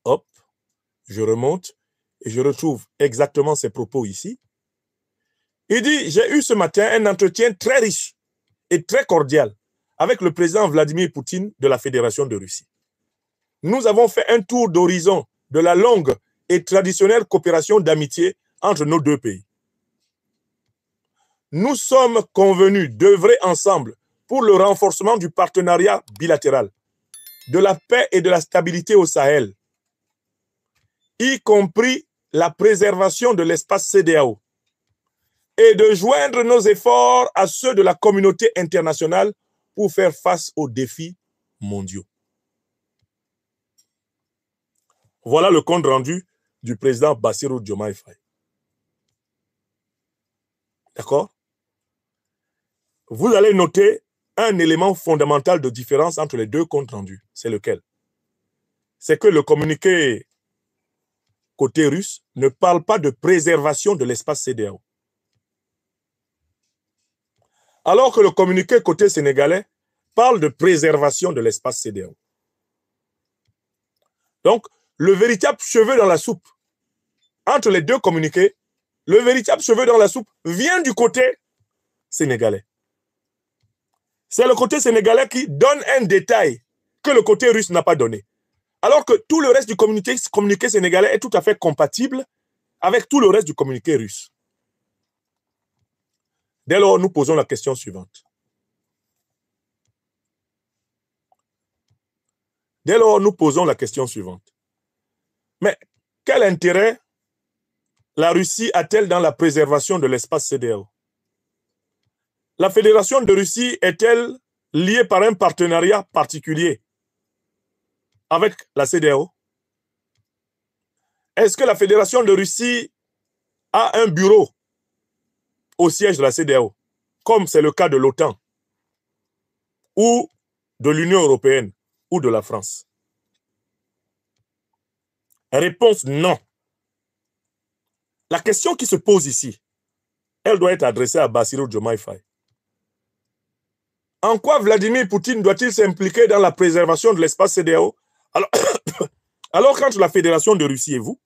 Hop, je remonte et je retrouve exactement ses propos ici. Il dit, j'ai eu ce matin un entretien très riche et très cordial avec le président Vladimir Poutine de la Fédération de Russie. Nous avons fait un tour d'horizon de la longue et traditionnelle coopération d'amitié entre nos deux pays. Nous sommes convenus d'œuvrer ensemble pour le renforcement du partenariat bilatéral, de la paix et de la stabilité au Sahel, y compris la préservation de l'espace CEDEAO, et de joindre nos efforts à ceux de la communauté internationale pour faire face aux défis mondiaux. Voilà le compte rendu du président Bassirou Diomaye Faye. D'accord? Vous allez noter un élément fondamental de différence entre les deux comptes rendus. C'est lequel? C'est que le communiqué côté russe ne parle pas de préservation de l'espace CEDEAO. Alors que le communiqué côté sénégalais parle de préservation de l'espace CEDEAO. Donc, le véritable cheveu dans la soupe, entre les deux communiqués, le véritable cheveu dans la soupe vient du côté sénégalais. C'est le côté sénégalais qui donne un détail que le côté russe n'a pas donné. Alors que tout le reste du communiqué sénégalais est tout à fait compatible avec tout le reste du communiqué russe. Dès lors, nous posons la question suivante. Mais quel intérêt la Russie a-t-elle dans la préservation de l'espace CEDEAO? La Fédération de Russie est-elle liée par un partenariat particulier avec la CEDEAO? Est-ce que la Fédération de Russie a un bureau au siège de la CEDEAO, comme c'est le cas de l'OTAN, ou de l'Union européenne, ou de la France? Réponse non. La question qui se pose ici, elle doit être adressée à Bassirou Diomaye Faye. En quoi Vladimir Poutine doit-il s'impliquer dans la préservation de l'espace CEDEAO alors qu'entre la Fédération de Russie et vous,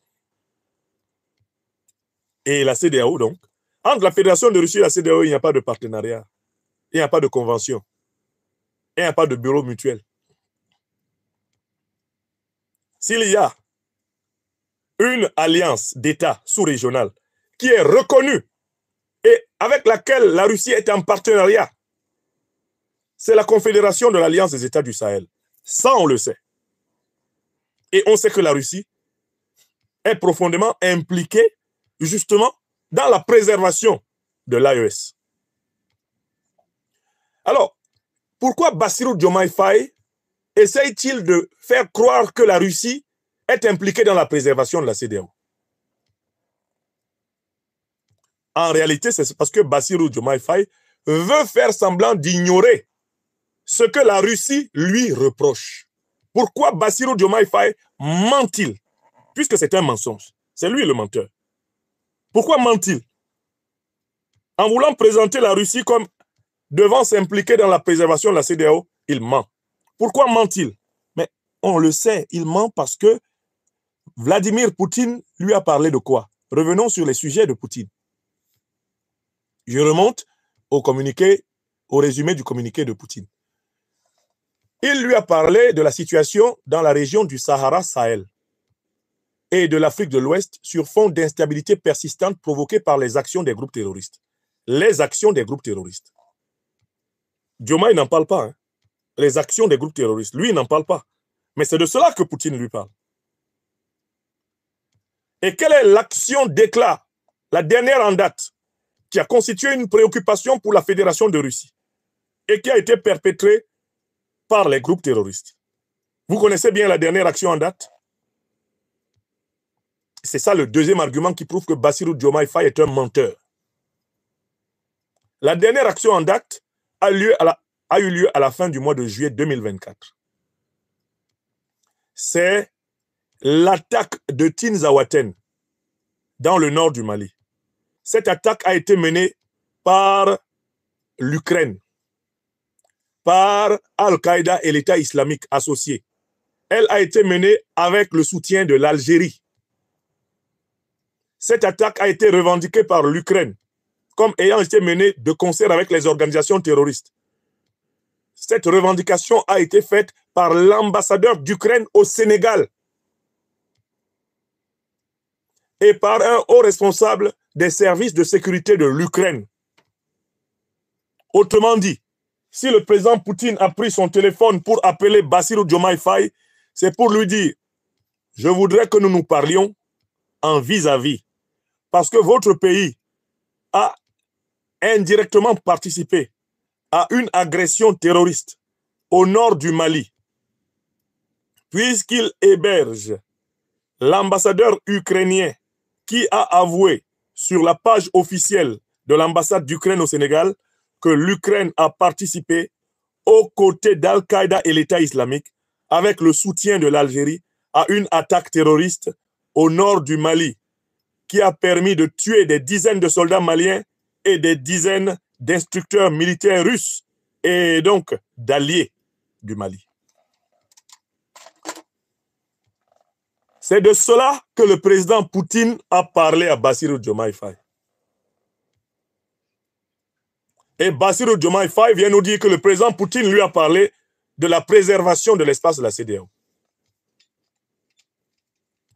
et la CEDEAO donc, entre la Fédération de Russie et la CEDEAO, il n'y a pas de partenariat, il n'y a pas de convention, il n'y a pas de bureau mutuel. S'il y a une alliance d'États sous-régionale qui est reconnue et avec laquelle la Russie est en partenariat, c'est la Confédération de l'Alliance des États du Sahel. Ça, on le sait. Et on sait que la Russie est profondément impliquée justement dans la préservation de l'AES. Alors, pourquoi Bassirou Diomaye Faye essaye-t-il de faire croire que la Russie est impliquée dans la préservation de la CEDEAO? En réalité, c'est parce que Bassirou Diomaye Faye veut faire semblant d'ignorer ce que la Russie lui reproche. Pourquoi Bassirou Diomaye Faye ment-il? Puisque c'est un mensonge. C'est lui le menteur. Pourquoi ment-il? En voulant présenter la Russie comme devant s'impliquer dans la préservation de la CEDEAO, il ment. Pourquoi ment-il? Mais on le sait, il ment parce que Vladimir Poutine lui a parlé de quoi? Revenons sur les sujets de Poutine. Je remonte au communiqué, au résumé du communiqué de Poutine. Il lui a parlé de la situation dans la région du Sahara-Sahel et de l'Afrique de l'Ouest sur fond d'instabilité persistante provoquée par les actions des groupes terroristes. Les actions des groupes terroristes. Diomaye n'en parle pas. Hein. Les actions des groupes terroristes. Lui, il n'en parle pas. Mais c'est de cela que Poutine lui parle. Et quelle est l'action d'éclat, la dernière en date, qui a constitué une préoccupation pour la Fédération de Russie et qui a été perpétrée par les groupes terroristes? Vous connaissez bien la dernière action en date? C'est ça le deuxième argument qui prouve que Bassirou Diomaye Faye est un menteur. La dernière action en date a eu lieu à la fin du mois de juillet 2024. C'est l'attaque de Tinzaouaten dans le nord du Mali. Cette attaque a été menée par l'Ukraine, par Al-Qaïda et l'État islamique associé. Elle a été menée avec le soutien de l'Algérie. Cette attaque a été revendiquée par l'Ukraine comme ayant été menée de concert avec les organisations terroristes. Cette revendication a été faite par l'ambassadeur d'Ukraine au Sénégal et par un haut responsable des services de sécurité de l'Ukraine. Autrement dit, si le président Poutine a pris son téléphone pour appeler Bassirou Diomaye Faye, c'est pour lui dire « Je voudrais que nous nous parlions en vis-à-vis, parce que votre pays a indirectement participé à une agression terroriste au nord du Mali, puisqu'il héberge l'ambassadeur ukrainien qui a avoué sur la page officielle de l'ambassade d'Ukraine au Sénégal que l'Ukraine a participé aux côtés d'Al-Qaïda et l'État islamique avec le soutien de l'Algérie à une attaque terroriste au nord du Mali qui a permis de tuer des dizaines de soldats maliens et des dizaines d'instructeurs militaires russes et donc d'alliés du Mali. C'est de cela que le président Poutine a parlé à Bassirou Diomaye Faye. Et Bassirou Diomaye Faye vient nous dire que le président Poutine lui a parlé de la préservation de l'espace de la CEDEAO.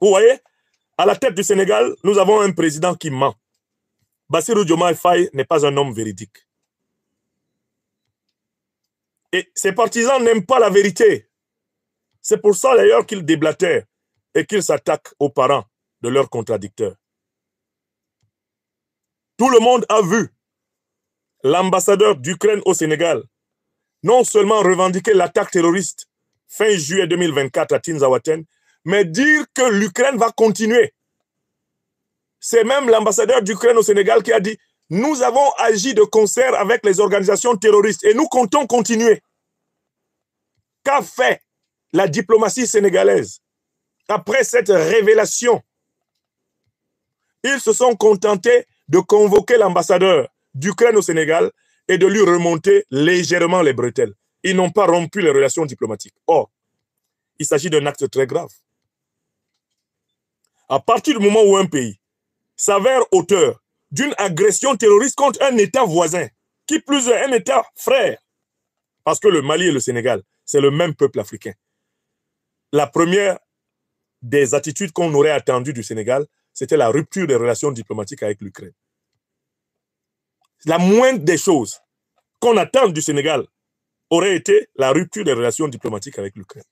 Vous voyez, à la tête du Sénégal, nous avons un président qui ment. Bassirou Diomaye Faye n'est pas un homme véridique. Et ses partisans n'aiment pas la vérité. C'est pour ça d'ailleurs qu'ils déblatèrent et qu'ils s'attaquent aux parents de leurs contradicteurs. Tout le monde a vu l'ambassadeur d'Ukraine au Sénégal non seulement revendiquer l'attaque terroriste fin juillet 2024 à Tinzaouaten, mais dire que l'Ukraine va continuer. C'est même l'ambassadeur d'Ukraine au Sénégal qui a dit « Nous avons agi de concert avec les organisations terroristes et nous comptons continuer. » Qu'a fait la diplomatie sénégalaise après cette révélation? Ils se sont contentés de convoquer l'ambassadeur d'Ukraine au Sénégal et de lui remonter légèrement les bretelles. Ils n'ont pas rompu les relations diplomatiques. Or, il s'agit d'un acte très grave. À partir du moment où un pays s'avère auteur d'une agression terroriste contre un État voisin, qui plus est un État frère, parce que le Mali et le Sénégal, c'est le même peuple africain. La première des attitudes qu'on aurait attendues du Sénégal, c'était la rupture des relations diplomatiques avec l'Ukraine. La moindre des choses qu'on attend du Sénégal aurait été la rupture des relations diplomatiques avec l'Ukraine.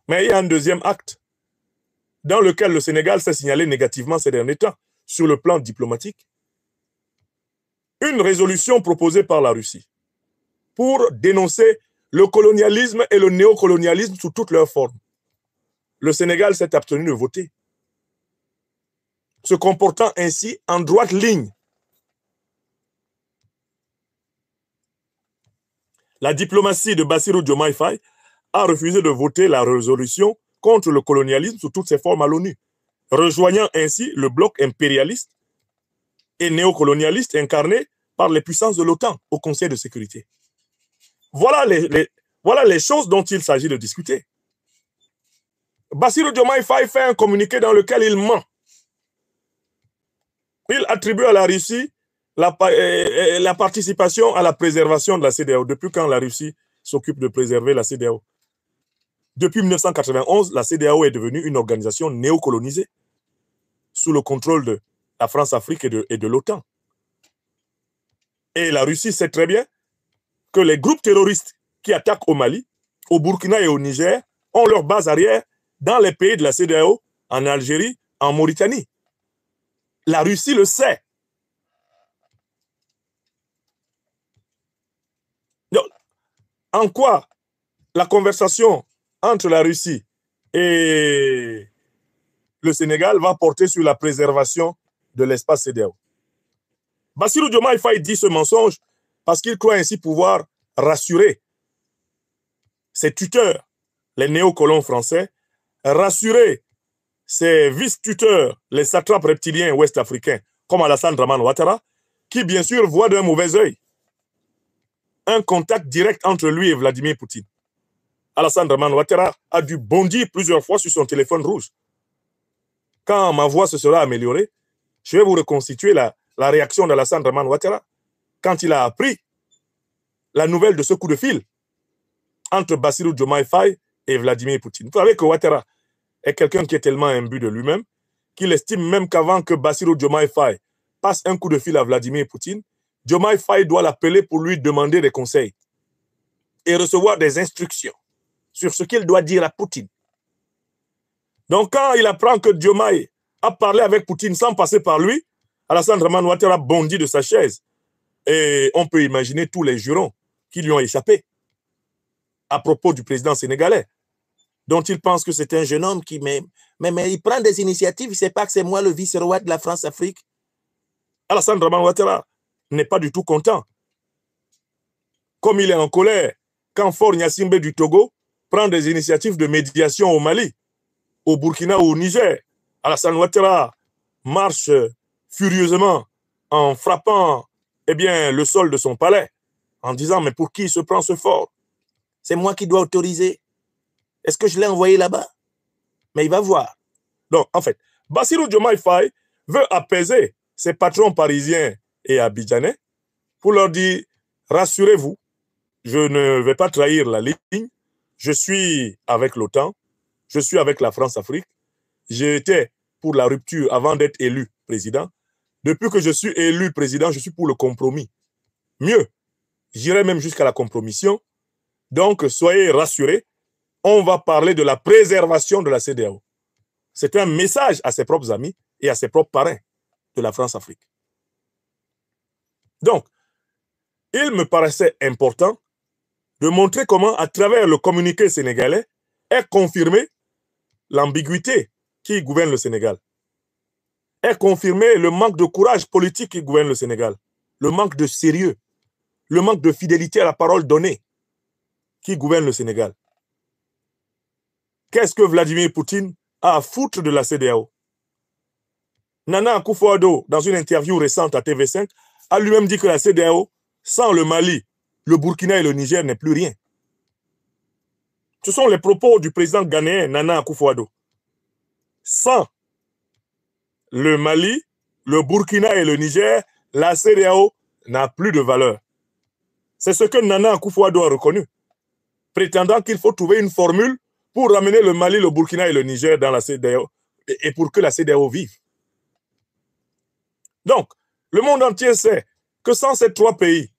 Mais il y a un deuxième acte dans lequel le Sénégal s'est signalé négativement ces derniers temps sur le plan diplomatique. Une résolution proposée par la Russie pour dénoncer le colonialisme et le néocolonialisme sous toutes leurs formes. Le Sénégal s'est abstenu de voter, se comportant ainsi en droite ligne. La diplomatie de Bassirou Diomaye Faye a refusé de voter la résolution contre le colonialisme sous toutes ses formes à l'ONU, rejoignant ainsi le bloc impérialiste et néocolonialiste incarné par les puissances de l'OTAN au Conseil de sécurité. Voilà les choses dont il s'agit de discuter. Bassirou Diomaye Faye fait un communiqué dans lequel il ment. Il attribue à la Russie la participation à la préservation de la CEDEAO. Depuis quand la Russie s'occupe de préserver la CEDEAO? Depuis 1991, la CEDEAO est devenue une organisation néocolonisée sous le contrôle de la France-Afrique et de l'OTAN. Et la Russie sait très bien que les groupes terroristes qui attaquent au Mali, au Burkina et au Niger ont leur base arrière dans les pays de la CEDEAO, en Algérie, en Mauritanie. La Russie le sait. Donc, en quoi la conversation entre la Russie et le Sénégal va porter sur la préservation de l'espace CEDEAO? Bassirou Diomaye Faye dit ce mensonge parce qu'il croit ainsi pouvoir rassurer ses tuteurs, les néocolons français, rassurer ses vice-tuteurs, les satrapes reptiliens ouest-africains, comme Alassane Dramane Ouattara, qui bien sûr voient d'un mauvais œil un contact direct entre lui et Vladimir Poutine. Alassane Dramane Ouattara a dû bondir plusieurs fois sur son téléphone rouge. Quand ma voix se sera améliorée, je vais vous reconstituer la réaction d'Alassane Dramane Ouattara quand il a appris la nouvelle de ce coup de fil entre Bassirou Diomaye Faye et Vladimir Poutine. Vous savez que Ouattara est quelqu'un qui est tellement imbu de lui-même qu'il estime même qu'avant que Bassirou Diomaye Faye passe un coup de fil à Vladimir Poutine, Diomaye Faye doit l'appeler pour lui demander des conseils et recevoir des instructions sur ce qu'il doit dire à Poutine. Donc quand il apprend que Diomaye a parlé avec Poutine sans passer par lui, Alassane Dramane Ouattara bondit de sa chaise. Et on peut imaginer tous les jurons qui lui ont échappé à propos du président sénégalais, dont il pense que c'est un jeune homme qui mais il prend des initiatives, il ne sait pas que c'est moi le vice-roi de la France-Afrique. Alassane Dramane Ouattara n'est pas du tout content. Comme il est en colère quand Faure Gnassingbé du Togo prend des initiatives de médiation au Mali, au Burkina ou au Niger, Alassane Ouattara marche furieusement en frappant le sol de son palais, en disant « Mais pour qui il se prend ce fort? C'est moi qui dois autoriser. Est-ce que je l'ai envoyé là-bas? Mais il va voir. » Donc, en fait, Bassirou Diomaye Faye veut apaiser ses patrons parisiens et abidjanais pour leur dire « Rassurez-vous, je ne vais pas trahir la ligne. Je suis avec l'OTAN, je suis avec la France-Afrique j'étais pour la rupture avant d'être élu président. Depuis que je suis élu président, je suis pour le compromis. Mieux, j'irai même jusqu'à la compromission. Donc, soyez rassurés, on va parler de la préservation de la CEDEAO. C'est un message à ses propres amis et à ses propres parrains de la France-Afrique. Donc, il me paraissait important de montrer comment, à travers le communiqué sénégalais, est confirmée l'ambiguïté qui gouverne le Sénégal, est confirmé le manque de courage politique qui gouverne le Sénégal, le manque de sérieux, le manque de fidélité à la parole donnée qui gouverne le Sénégal. Qu'est-ce que Vladimir Poutine a à foutre de la CEDEAO? Nana Akufo-Addo, dans une interview récente à TV5, a lui-même dit que la CEDEAO, sans le Mali, le Burkina et le Niger, n'est plus rien. Ce sont les propos du président ghanéen Nana Akufo-Addo. Sans le Mali, le Burkina et le Niger, la CEDEAO n'a plus de valeur. C'est ce que Nana Akufo-Addo a reconnu, prétendant qu'il faut trouver une formule pour ramener le Mali, le Burkina et le Niger dans la CEDEAO et pour que la CEDEAO vive. Donc, le monde entier sait que sans ces trois pays,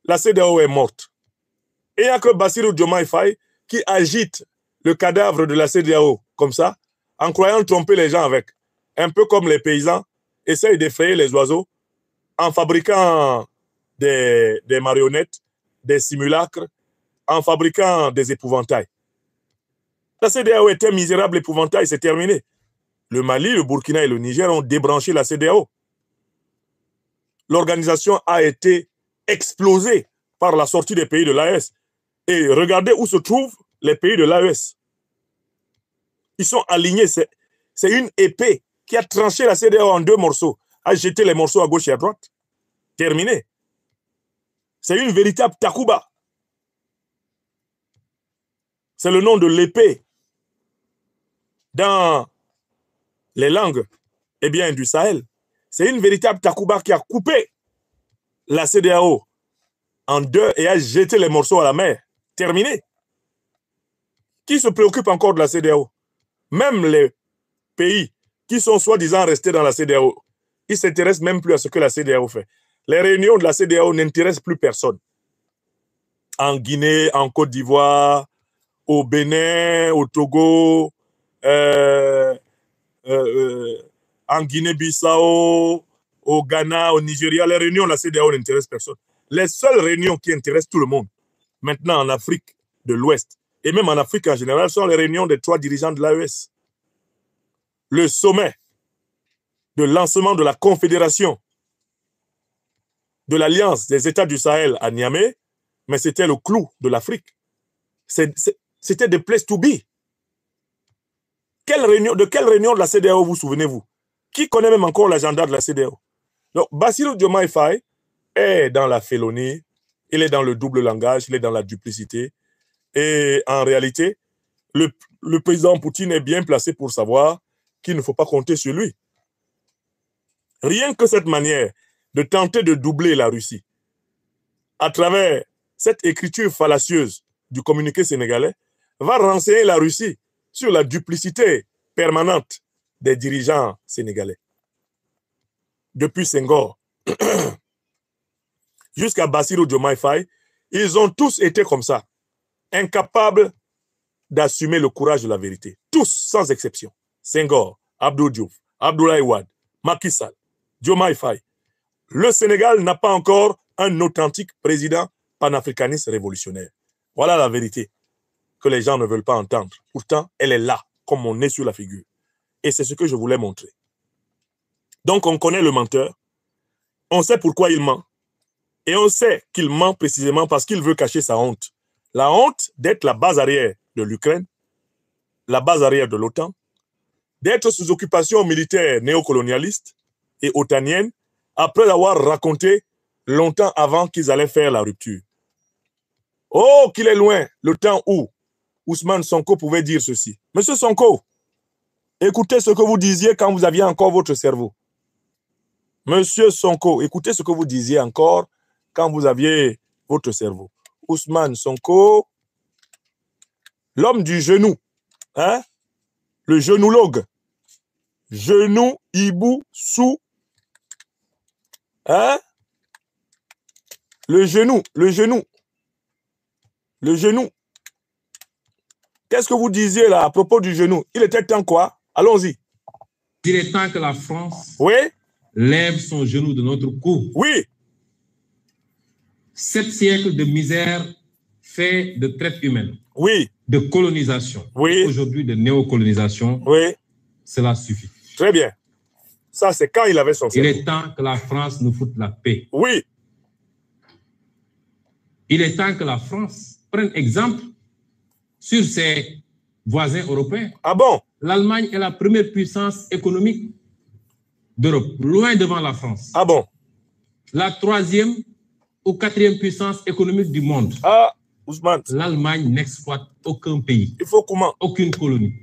la CEDEAO est morte. Et il n'y a que Bassirou Diomaye Faye qui agite le cadavre de la CEDEAO comme ça, en croyant tromper les gens avec. Un peu comme les paysans essayent d'effrayer les oiseaux en fabriquant des marionnettes, des simulacres, en fabriquant des épouvantails. La CEDEAO était un misérable épouvantail, c'est terminé. Le Mali, le Burkina et le Niger ont débranché la CEDEAO. L'organisation a été explosée par la sortie des pays de l'AES. Et regardez où se trouvent les pays de l'AES. Ils sont alignés. C'est une épée qui a tranché la CEDEAO en deux morceaux, a jeté les morceaux à gauche et à droite. Terminé. C'est une véritable Takuba. C'est le nom de l'épée dans les langues du Sahel. C'est une véritable Takuba qui a coupé la CEDEAO en deux et a jeté les morceaux à la mer. Terminé. Qui se préoccupe encore de la CEDEAO? Même les pays qui sont soi-disant restés dans la CEDEAO, ils ne s'intéressent même plus à ce que la CEDEAO fait. Les réunions de la CEDEAO n'intéressent plus personne. En Guinée, en Côte d'Ivoire, au Bénin, au Togo, en Guinée-Bissau, au Ghana, au Nigeria, les réunions de la CEDEAO n'intéressent personne. Les seules réunions qui intéressent tout le monde, maintenant en Afrique de l'Ouest, et même en Afrique en général, sont les réunions des trois dirigeants de l'AES. Le sommet de lancement de la confédération de l'Alliance des États du Sahel à Niamey, mais c'était le clou de l'Afrique. C'était the place to be. De quelle réunion de la CEDEAO vous souvenez-vous? Qui connaît même encore l'agenda de la CEDEAO? Donc, Bassirou Diomaye Faye est dans la félonie, il est dans le double langage, il est dans la duplicité. Et en réalité, le président Poutine est bien placé pour savoir qu'il ne faut pas compter sur lui. Rien que cette manière de tenter de doubler la Russie, à travers cette écriture fallacieuse du communiqué sénégalais, va renseigner la Russie sur la duplicité permanente des dirigeants sénégalais. Depuis Senghor jusqu'à Bassirou Diomaye Faye, ils ont tous été comme ça, incapables d'assumer le courage de la vérité. Tous, sans exception. Senghor, Abdou Diouf, Abdoulaye Wade, Macky Sall, Diomaye Faye. Le Sénégal n'a pas encore un authentique président panafricaniste révolutionnaire. Voilà la vérité que les gens ne veulent pas entendre. Pourtant, elle est là, comme mon nez sur la figure. Et c'est ce que je voulais montrer. Donc, on connaît le menteur. On sait pourquoi il ment. Et on sait qu'il ment précisément parce qu'il veut cacher sa honte. La honte d'être la base arrière de l'Ukraine, la base arrière de l'OTAN, d'être sous occupation militaire néocolonialiste et otanienne, après avoir raconté longtemps avant qu'ils allaient faire la rupture. Oh, qu'il est loin le temps où Ousmane Sonko pouvait dire ceci. Monsieur Sonko, écoutez ce que vous disiez quand vous aviez encore votre cerveau. Monsieur Sonko, écoutez ce que vous disiez encore quand vous aviez votre cerveau. Ousmane Sonko, l'homme du genou, hein? Le genoulogue. Genou, hibou, sous. Hein? Le genou, le genou. Le genou. Qu'est-ce que vous disiez là à propos du genou? Il était temps quoi? Allons-y. Il est temps que la France Oui? lève son genou de notre cou. Oui. 7 siècles de misère fait de traite humaine, Oui. de colonisation, Oui. aujourd'hui de néocolonisation, Oui. cela suffit. Très bien. Ça, c'est quand il avait son Il cerveau. est temps que la France nous foute la paix. Oui. Il est temps que la France prenne exemple sur ses voisins européens. Ah bon? L'Allemagne est la première puissance économique d'Europe, loin devant la France. Ah bon? La 3e ou 4e puissance économique du monde. Ah, Ousmane. L'Allemagne n'exploite aucun pays. Il faut comment? Aucune colonie.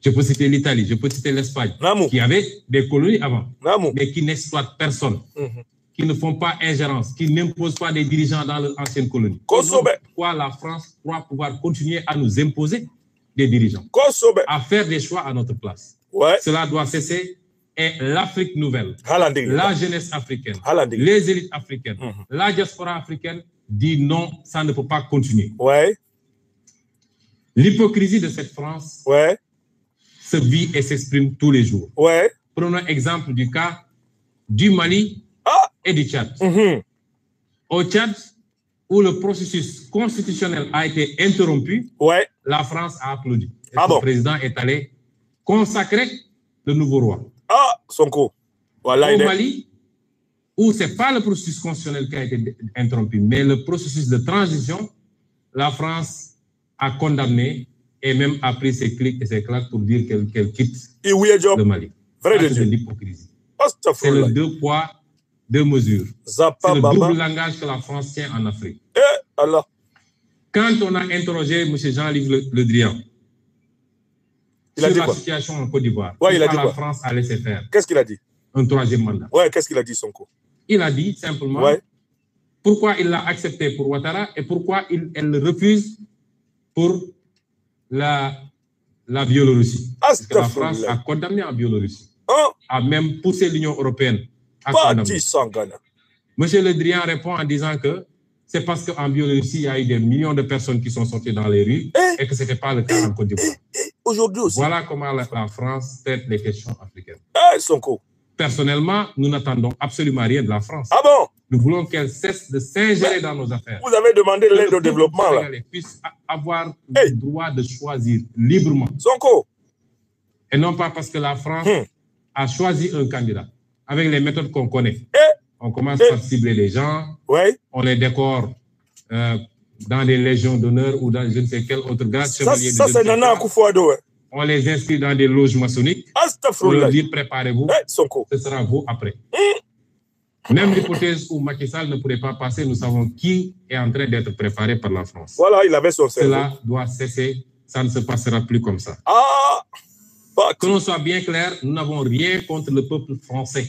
Je peux citer l'Italie, je peux citer l'Espagne, qui avait des colonies avant, mais qui n'exploitent personne, qui ne font pas ingérence, qui n'imposent pas des dirigeants dans leur ancienne colonie. Pourquoi la France croit pouvoir continuer à nous imposer des dirigeants, à faire des choix à notre place? Ouais. Cela doit cesser. Et l'Afrique nouvelle, la jeunesse africaine, les élites africaines, la diaspora africaine dit non, ça ne peut pas continuer. Ouais. L'hypocrisie de cette France se vit et s'exprime tous les jours. Ouais. Prenons exemple du cas du Mali et du Tchad. Au Tchad, où le processus constitutionnel a été interrompu, la France a applaudi. Et le président est allé consacrer le nouveau roi. Ah, Sonko. Voilà, au Mali, où ce n'est pas le processus constitutionnel qui a été interrompu, mais le processus de transition, la France a condamné et même a pris ses clics et ses claques pour dire qu'elle quitte le Mali. C'est de l'hypocrisie. C'est le 2 poids, 2 mesures. C'est le double langage que la France tient en Afrique. Quand on a interrogé M. Jean-Yves Le Drian sur la situation en Côte d'Ivoire, la France a laissé faire. Qu'est-ce qu'il a dit? Un 3e mandat. Qu'est-ce qu'il a dit, Sonko? Il a dit simplement pourquoi il l'a accepté pour Ouattara et pourquoi elle le refuse pour la Biélorussie. Parce que la France a condamné en Biélorussie. A même poussé l'Union européenne à condamner. Monsieur Le Drian répond en disant que c'est parce qu'en Biélorussie, il y a eu des millions de personnes qui sont sorties dans les rues et que ce n'était pas le cas en Côte d'Ivoire. Aujourd'hui aussi. Voilà comment la France traite les questions africaines. Sonko. Personnellement, nous n'attendons absolument rien de la France. Ah bon? Nous voulons qu'elle cesse de s'ingérer dans nos affaires. Vous avez demandé l'aide au développement, là. Puisse avoir le droit de choisir librement. Sonko. Et non pas parce que la France a choisi un candidat avec les méthodes qu'on connaît. On commence par cibler les gens, on les décore dans des légions d'honneur ou dans je ne sais quel autre grade. Ça c'est Nana Akufo-Addo. On les inscrit dans des loges maçonniques pour leur dire préparez-vous, ce sera vous après. Même l'hypothèse où Macky Sall ne pourrait pas passer, nous savons qui est en train d'être préparé par la France. Voilà, il avait son cerveau. Cela doit cesser, ça ne se passera plus comme ça. Que l'on soit bien clair, nous n'avons rien contre le peuple français.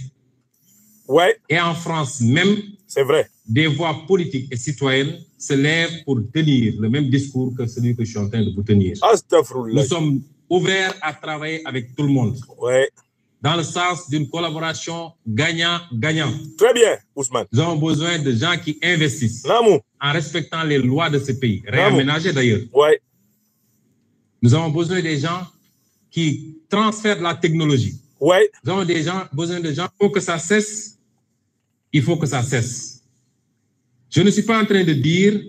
Et en France même, c'est vrai, des voix politiques et citoyennes se lèvent pour tenir le même discours que celui que je suis en train de vous tenir. Nous sommes ouverts à travailler avec tout le monde. Dans le sens d'une collaboration gagnant-gagnant. Très bien, Ousmane. Nous avons besoin de gens qui investissent en respectant les lois de ce pays, réaménagées d'ailleurs. Nous avons besoin des gens qui transfèrent de la technologie. Nous avons besoin de gens pour que ça cesse. Il faut que ça cesse. Je ne suis pas en train de dire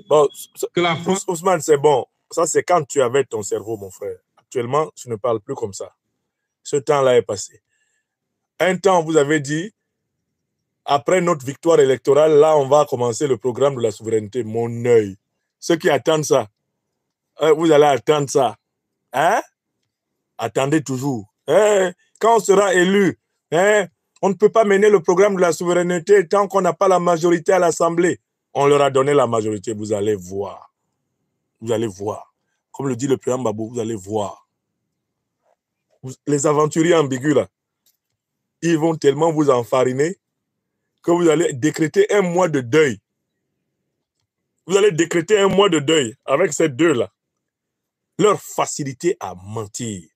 que la France... Ousmane, c'est bon. Ça, c'est quand tu avais ton cerveau, mon frère. Actuellement, tu ne parles plus comme ça. Ce temps-là est passé. Un temps, vous avez dit, après notre victoire électorale, là, on va commencer le programme de la souveraineté. Mon œil. Ceux qui attendent ça, vous allez attendre ça. Hein? Attendez toujours. Quand on sera élu, on ne peut pas mener le programme de la souveraineté tant qu'on n'a pas la majorité à l'Assemblée. On leur a donné la majorité, vous allez voir. Vous allez voir. Comme le dit le président Babou, vous allez voir. Les aventuriers ambigus, là, ils vont tellement vous enfariner que vous allez décréter un mois de deuil. Vous allez décréter un mois de deuil avec ces deux-là. Leur facilité à mentir.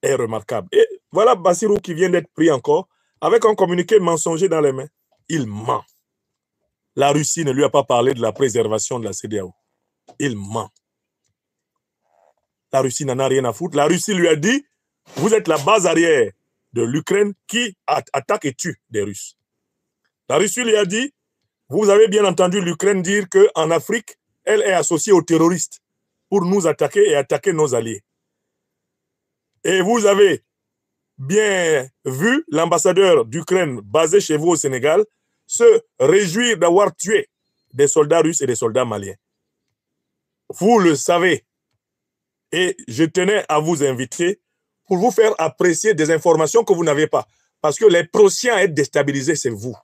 est remarquable. Et voilà Bassirou qui vient d'être pris encore avec un communiqué mensonger dans les mains. Il ment. La Russie ne lui a pas parlé de la préservation de la CEDEAO. Il ment. La Russie n'en a rien à foutre. La Russie lui a dit, vous êtes la base arrière de l'Ukraine qui attaque et tue des Russes. La Russie lui a dit, vous avez bien entendu l'Ukraine dire qu'en Afrique, elle est associée aux terroristes pour nous attaquer et attaquer nos alliés. Et vous avez bien vu l'ambassadeur d'Ukraine basé chez vous au Sénégal se réjouir d'avoir tué des soldats russes et des soldats maliens. Vous le savez. Et je tenais à vous inviter pour vous faire apprécier des informations que vous n'avez pas. Parce que les prochains à être déstabilisés, c'est vous.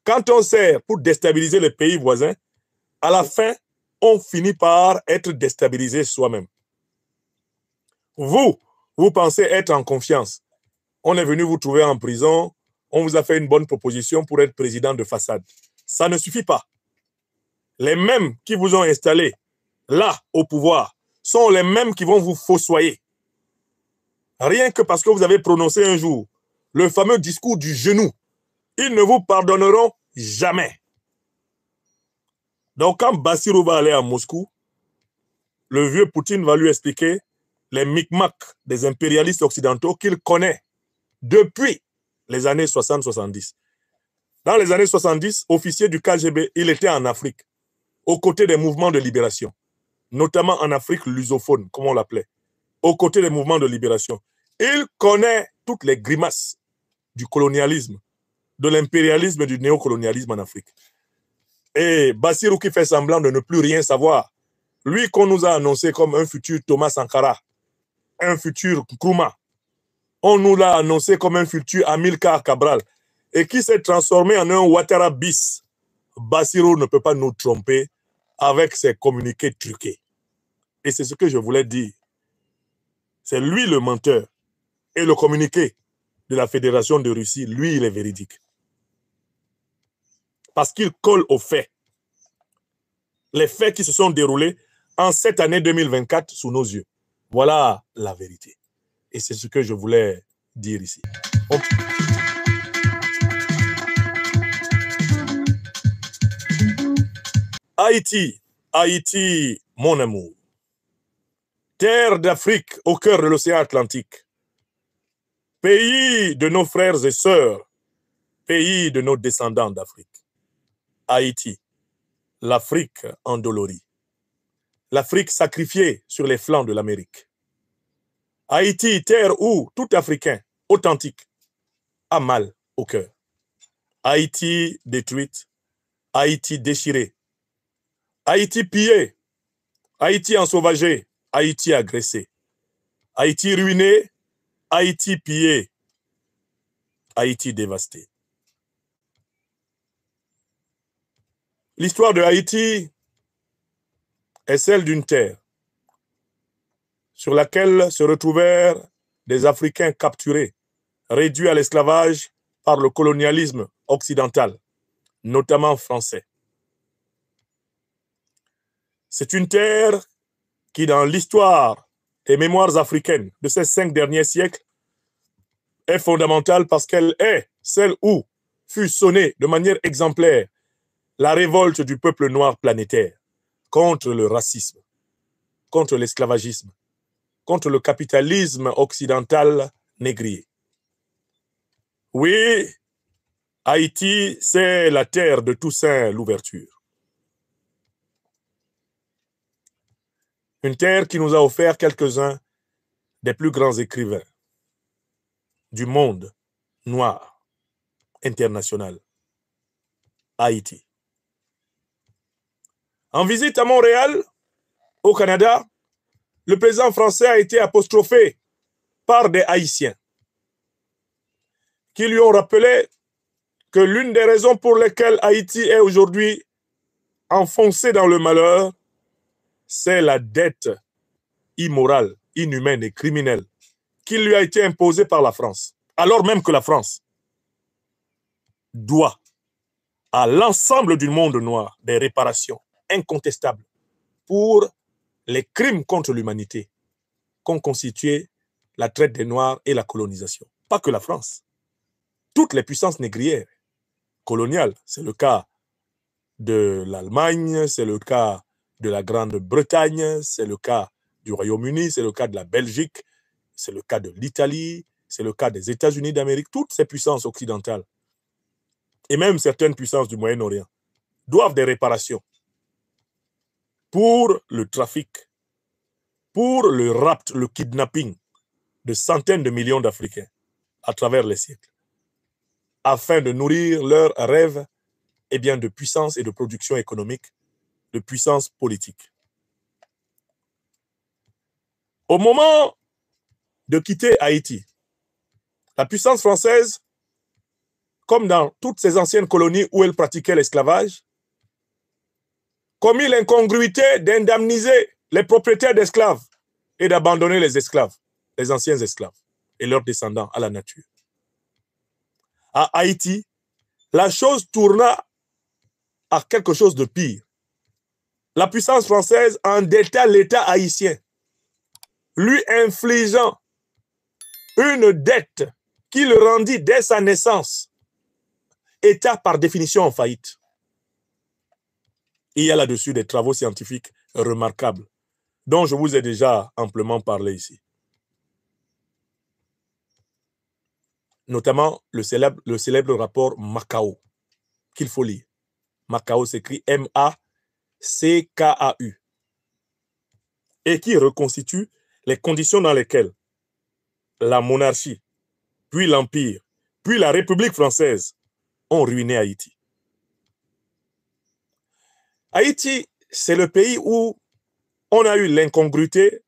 Quand on sert pour déstabiliser les pays voisins, à la fin, on finit par être déstabilisé soi-même. Vous pensez être en confiance. On est venu vous trouver en prison, on vous a fait une bonne proposition pour être président de façade. Ça ne suffit pas. Les mêmes qui vous ont installé là, au pouvoir, sont les mêmes qui vont vous fossoyer. Rien que parce que vous avez prononcé un jour le fameux discours du genou, ils ne vous pardonneront jamais. Donc quand Bassirou va aller à Moscou, le vieux Poutine va lui expliquer les micmacs des impérialistes occidentaux qu'il connaît depuis les années 60-70. Dans les années 70, officier du KGB, il était en Afrique, aux côtés des mouvements de libération, notamment en Afrique lusophone, comme on l'appelait, aux côtés des mouvements de libération. Il connaît toutes les grimaces du colonialisme, de l'impérialisme et du néocolonialisme en Afrique. Et Bassirou qui fait semblant de ne plus rien savoir, lui qu'on nous a annoncé comme un futur Thomas Sankara, un futur Nkrumah, on nous l'a annoncé comme un futur Amilcar Cabral, et qui s'est transformé en un Ouattara bis. Bassirou ne peut pas nous tromper avec ses communiqués truqués. Et c'est ce que je voulais dire. C'est lui le menteur. Et le communiqué de la Fédération de Russie, lui, il est véridique. Parce qu'il colle aux faits. Les faits qui se sont déroulés en cette année 2024 sous nos yeux. Voilà la vérité. Et c'est ce que je voulais dire ici. Haïti, Haïti, mon amour. Terre d'Afrique au cœur de l'océan Atlantique. Pays de nos frères et sœurs. Pays de nos descendants d'Afrique. Haïti, l'Afrique endolorie. L'Afrique sacrifiée sur les flancs de l'Amérique. Haïti, terre où tout Africain authentique a mal au cœur. Haïti détruite, Haïti déchirée, Haïti pillée, Haïti ensauvagée, Haïti agressée, Haïti ruinée, Haïti pillée, Haïti dévastée. L'histoire de Haïti est celle d'une terre sur laquelle se retrouvèrent des Africains capturés, réduits à l'esclavage par le colonialisme occidental, notamment français. C'est une terre qui, dans l'histoire des mémoires africaines de ces 5 derniers siècles, est fondamentale parce qu'elle est celle où fut sonnée de manière exemplaire la révolte du peuple noir planétaire contre le racisme, contre l'esclavagisme, contre le capitalisme occidental négrier. Oui, Haïti, c'est la terre de Toussaint Louverture. Une terre qui nous a offert quelques-uns des plus grands écrivains du monde noir international. Haïti. En visite à Montréal, au Canada, le président français a été apostrophé par des Haïtiens qui lui ont rappelé que l'une des raisons pour lesquelles Haïti est aujourd'hui enfoncé dans le malheur, c'est la dette immorale, inhumaine et criminelle qui lui a été imposée par la France, alors même que la France doit à l'ensemble du monde noir des réparations incontestables pour les crimes contre l'humanité qu'ont constitué la traite des Noirs et la colonisation. Pas que la France. Toutes les puissances négrières coloniales, c'est le cas de l'Allemagne, c'est le cas de la Grande-Bretagne, c'est le cas du Royaume-Uni, c'est le cas de la Belgique, c'est le cas de l'Italie, c'est le cas des États-Unis d'Amérique, toutes ces puissances occidentales, et même certaines puissances du Moyen-Orient, doivent des réparations pour le trafic, pour le rapt, le kidnapping de centaines de millions d'Africains à travers les siècles, afin de nourrir leurs rêves de puissance et de production économique, de puissance politique. Au moment de quitter Haïti, la puissance française, comme dans toutes ces anciennes colonies où elle pratiquait l'esclavage, commis l'incongruité d'indemniser les propriétaires d'esclaves et d'abandonner les esclaves, les anciens esclaves et leurs descendants à la nature. À Haïti, la chose tourna à quelque chose de pire. La puissance française endetta l'État haïtien, lui infligeant une dette qui le rendit dès sa naissance, État par définition en faillite. Il y a là-dessus des travaux scientifiques remarquables, dont je vous ai déjà amplement parlé ici. Notamment le célèbre rapport Macao, qu'il faut lire. Macao s'écrit M-A-C-K-A-U, et qui reconstitue les conditions dans lesquelles la monarchie, puis l'Empire, puis la République française ont ruiné Haïti. Haïti, c'est le pays où on a eu l'incongruité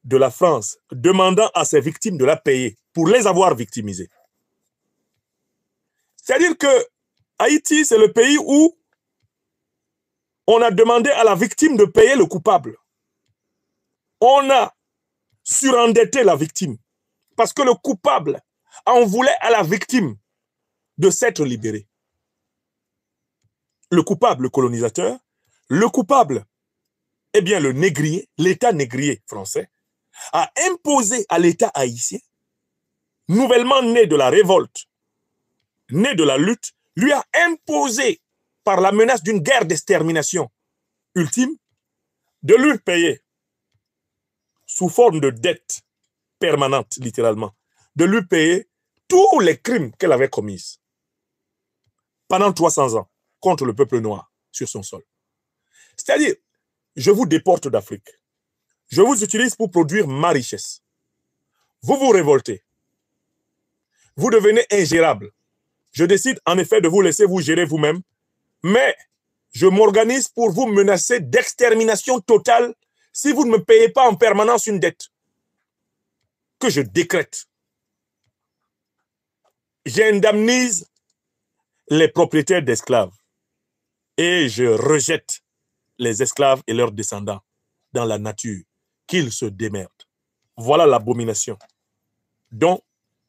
de la France demandant à ses victimes de la payer pour les avoir victimisées. C'est-à-dire que Haïti, c'est le pays où on a demandé à la victime de payer le coupable. On a surendetté la victime parce que le coupable en voulait à la victime de s'être libéré. Le coupable, le colonisateur, le coupable, le négrier, l'État négrier français, a imposé à l'État haïtien, nouvellement né de la révolte, né de la lutte, lui a imposé, par la menace d'une guerre d'extermination ultime, de lui payer, sous forme de dette permanente, littéralement, de lui payer tous les crimes qu'elle avait commis pendant 300 ans contre le peuple noir sur son sol. C'est-à-dire, je vous déporte d'Afrique. Je vous utilise pour produire ma richesse. Vous vous révoltez. Vous devenez ingérable. Je décide en effet de vous laisser vous gérer vous-même, mais je m'organise pour vous menacer d'extermination totale si vous ne me payez pas en permanence une dette que je décrète. J'indemnise les propriétaires d'esclaves et je rejette les esclaves et leurs descendants dans la nature, qu'ils se démerdent. Voilà l'abomination dont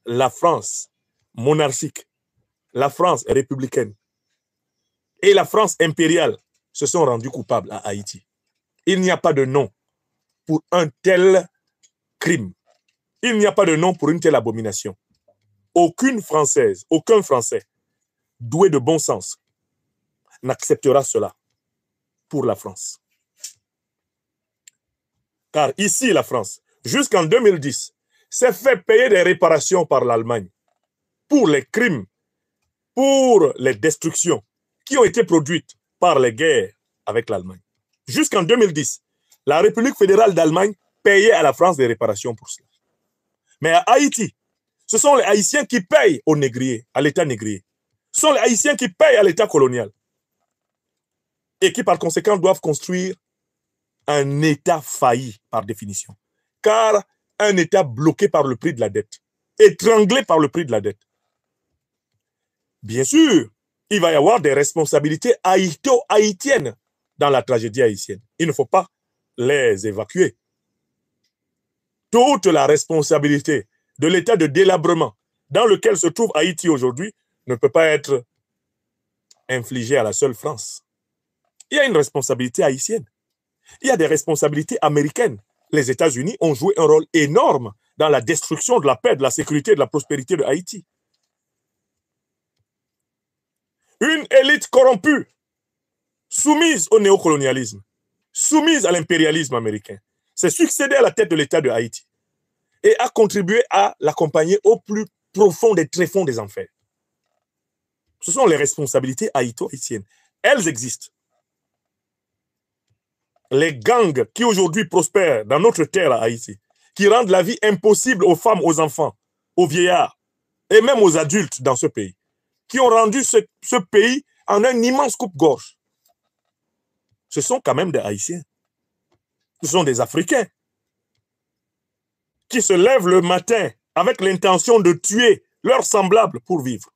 la France monarchique, la France républicaine et la France impériale se sont rendus coupables à Haïti. Il n'y a pas de nom pour un tel crime. Il n'y a pas de nom pour une telle abomination. Aucune Française, aucun Français doué de bon sens n'acceptera cela pour la France. Car ici, la France, jusqu'en 2010, s'est fait payer des réparations par l'Allemagne pour les crimes, pour les destructions qui ont été produites par les guerres avec l'Allemagne. Jusqu'en 2010, la République fédérale d'Allemagne payait à la France des réparations pour cela. Mais à Haïti, ce sont les Haïtiens qui payent aux négriers, à l'État négrier. Ce sont les Haïtiens qui payent à l'État colonial. Et qui, par conséquent, doivent construire un État failli, par définition. Car un État bloqué par le prix de la dette, étranglé par le prix de la dette. Bien sûr, il va y avoir des responsabilités haïtiennes dans la tragédie haïtienne. Il ne faut pas les évacuer. Toute la responsabilité de l'état de délabrement dans lequel se trouve Haïti aujourd'hui ne peut pas être infligée à la seule France. Il y a une responsabilité haïtienne. Il y a des responsabilités américaines. Les États-Unis ont joué un rôle énorme dans la destruction de la paix, de la sécurité et de la prospérité de Haïti. Une élite corrompue, soumise au néocolonialisme, soumise à l'impérialisme américain, s'est succédé à la tête de l'État de Haïti et a contribué à l'accompagner au plus profond des tréfonds des enfers. Ce sont les responsabilités haïto-haïtiennes. Elles existent. Les gangs qui aujourd'hui prospèrent dans notre terre à Haïti, qui rendent la vie impossible aux femmes, aux enfants, aux vieillards et même aux adultes dans ce pays, qui ont rendu ce pays en un immense coupe-gorge. Ce sont quand même des Haïtiens. Ce sont des Africains qui se lèvent le matin avec l'intention de tuer leurs semblables pour vivre.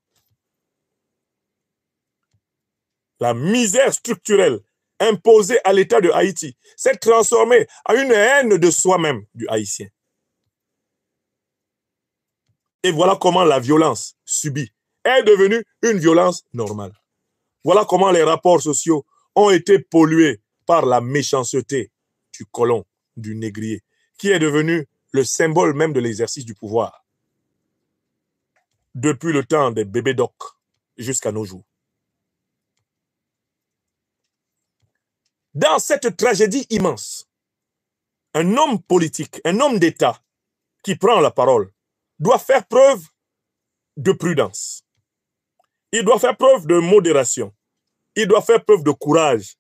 La misère structurelle imposée à l'État de Haïti s'est transformée en une haine de soi-même du Haïtien. Et voilà comment la violence subie est devenue une violence normale. Voilà comment les rapports sociaux ont été pollués par la méchanceté du colon, du négrier, qui est devenu le symbole même de l'exercice du pouvoir. Depuis le temps des bébés d'oc jusqu'à nos jours. Dans cette tragédie immense, un homme politique, un homme d'État qui prend la parole doit faire preuve de prudence. Il doit faire preuve de modération. Il doit faire preuve de courage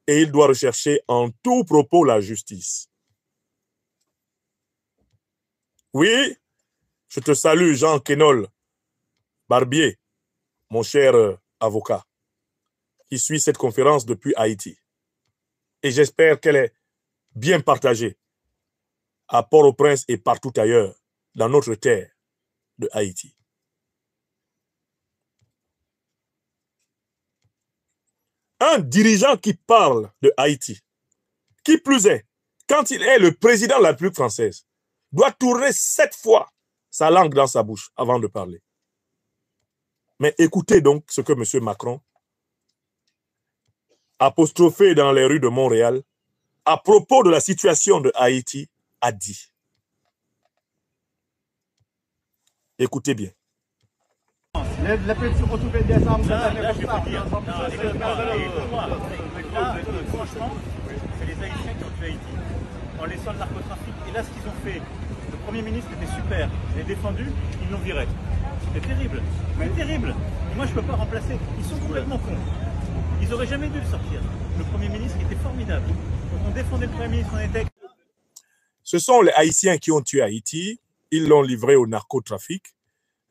et il doit rechercher en tout propos la justice. Oui, je te salue, Jean Quénol Barbier, mon cher avocat, qui suit cette conférence depuis Haïti. Et j'espère qu'elle est bien partagée à Port-au-Prince et partout ailleurs, dans notre terre de Haïti. Un dirigeant qui parle de Haïti, qui plus est, quand il est le président de la République française, doit tourner 7 fois sa langue dans sa bouche avant de parler. Mais écoutez donc ce que M. Macron, apostrophé dans les rues de Montréal, à propos de la situation de Haïti, a dit. Écoutez bien. Là, je vais te dire, franchement, c'est les Haïtiens qui ont tué Haïti en laissant le narcotrafic. Et là, ce qu'ils ont fait, le Premier ministre était super, je l'ai défendu, ils l'ont viré. C'était terrible, c'est terrible. Et moi, je ne peux pas remplacer. Ils sont complètement cons. Ils n'auraient jamais dû le sortir. Le Premier ministre était formidable. Donc, on défendait le Premier ministre, on était... Ce sont les Haïtiens qui ont tué Haïti. Ils l'ont livré au narcotrafic.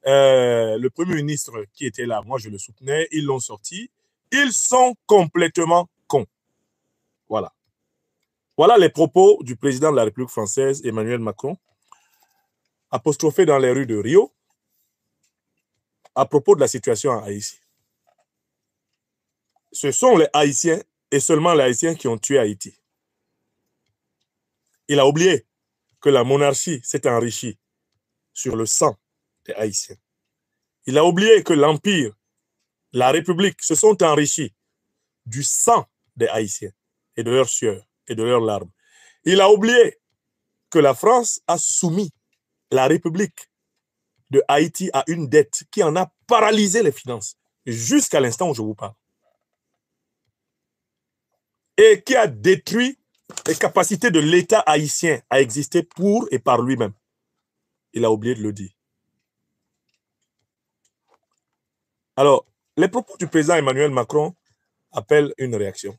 Le Premier ministre qui était là, moi je le soutenais, ils l'ont sorti. Ils sont complètement cons. Voilà. Voilà les propos du président de la République française, Emmanuel Macron, apostrophé dans les rues de Rio, à propos de la situation en Haïti. Ce sont les Haïtiens et seulement les Haïtiens qui ont tué Haïti. Il a oublié que la monarchie s'est enrichie sur le sang des Haïtiens. Il a oublié que l'Empire, la République se sont enrichis du sang des Haïtiens et de leur sueur et de leurs larmes. Il a oublié que la France a soumis la République de Haïti à une dette qui en a paralysé les finances jusqu'à l'instant où je vous parle. Et qui a détruit les capacités de l'État haïtien à exister pour et par lui-même. Il a oublié de le dire. Alors, les propos du président Emmanuel Macron appellent une réaction.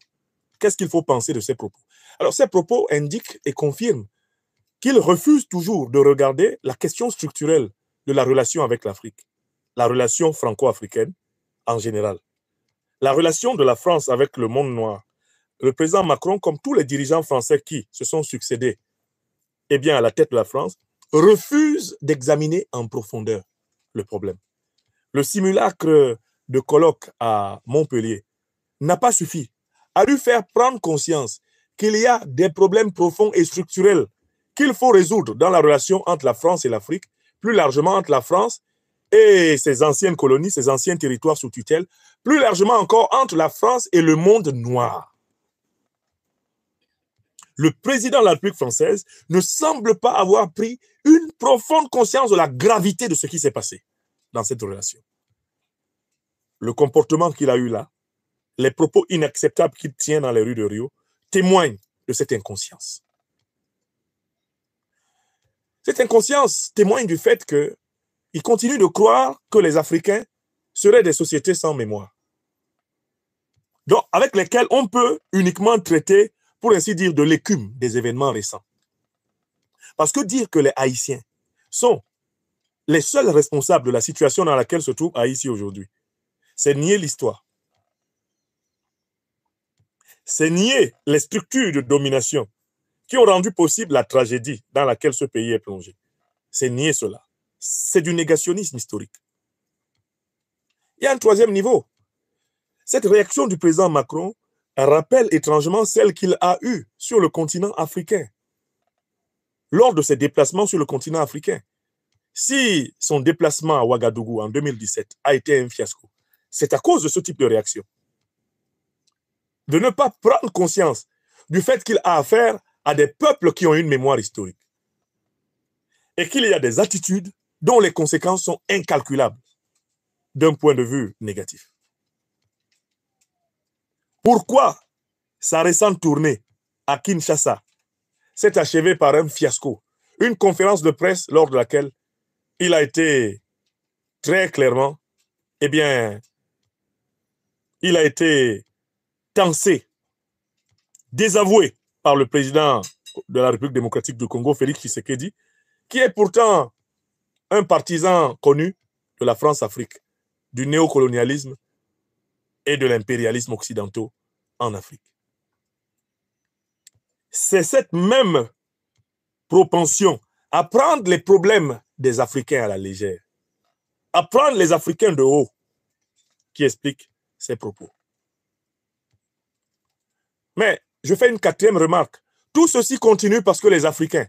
Qu'est-ce qu'il faut penser de ces propos? Alors, ces propos indiquent et confirment qu'il refuse toujours de regarder la question structurelle de la relation avec l'Afrique, la relation franco-africaine en général, la relation de la France avec le monde noir. Le président Macron, comme tous les dirigeants français qui se sont succédés à la tête de la France, refuse d'examiner en profondeur le problème. Le simulacre de colloque à Montpellier n'a pas suffi à lui faire prendre conscience qu'il y a des problèmes profonds et structurels qu'il faut résoudre dans la relation entre la France et l'Afrique, plus largement entre la France et ses anciennes colonies, ses anciens territoires sous tutelle, plus largement encore entre la France et le monde noir. le président de la République française ne semble pas avoir pris une profonde conscience de la gravité de ce qui s'est passé dans cette relation. Le comportement qu'il a eu là, les propos inacceptables qu'il tient dans les rues de Rio, témoignent de cette inconscience. Cette inconscience témoigne du fait qu'il continue de croire que les Africains seraient des sociétés sans mémoire. Donc, avec lesquelles on peut uniquement traiter, pour ainsi dire, de l'écume des événements récents. Parce que dire que les Haïtiens sont les seuls responsables de la situation dans laquelle se trouve Haïti aujourd'hui, c'est nier l'histoire. C'est nier les structures de domination qui ont rendu possible la tragédie dans laquelle ce pays est plongé. C'est nier cela. C'est du négationnisme historique. Il y a un troisième niveau. Cette réaction du président Macron rappelle étrangement celle qu'il a eue sur le continent africain, lors de ses déplacements sur le continent africain. Si son déplacement à Ouagadougou en 2017 a été un fiasco, c'est à cause de ce type de réaction. De ne pas prendre conscience du fait qu'il a affaire à des peuples qui ont une mémoire historique et qu'il y a des attitudes dont les conséquences sont incalculables d'un point de vue négatif. Pourquoi sa récente tournée à Kinshasa s'est achevée par un fiasco, une conférence de presse lors de laquelle il a été très clairement, il a été tensé, désavoué par le président de la République démocratique du Congo, Félix Tshisekedi, qui est pourtant un partisan connu de la France-Afrique, du néocolonialisme et de l'impérialisme occidentaux en Afrique. C'est cette même propension à prendre les problèmes des Africains à la légère, à prendre les Africains de haut, qui explique ces propos. Mais je fais une quatrième remarque. Tout ceci continue parce que les Africains,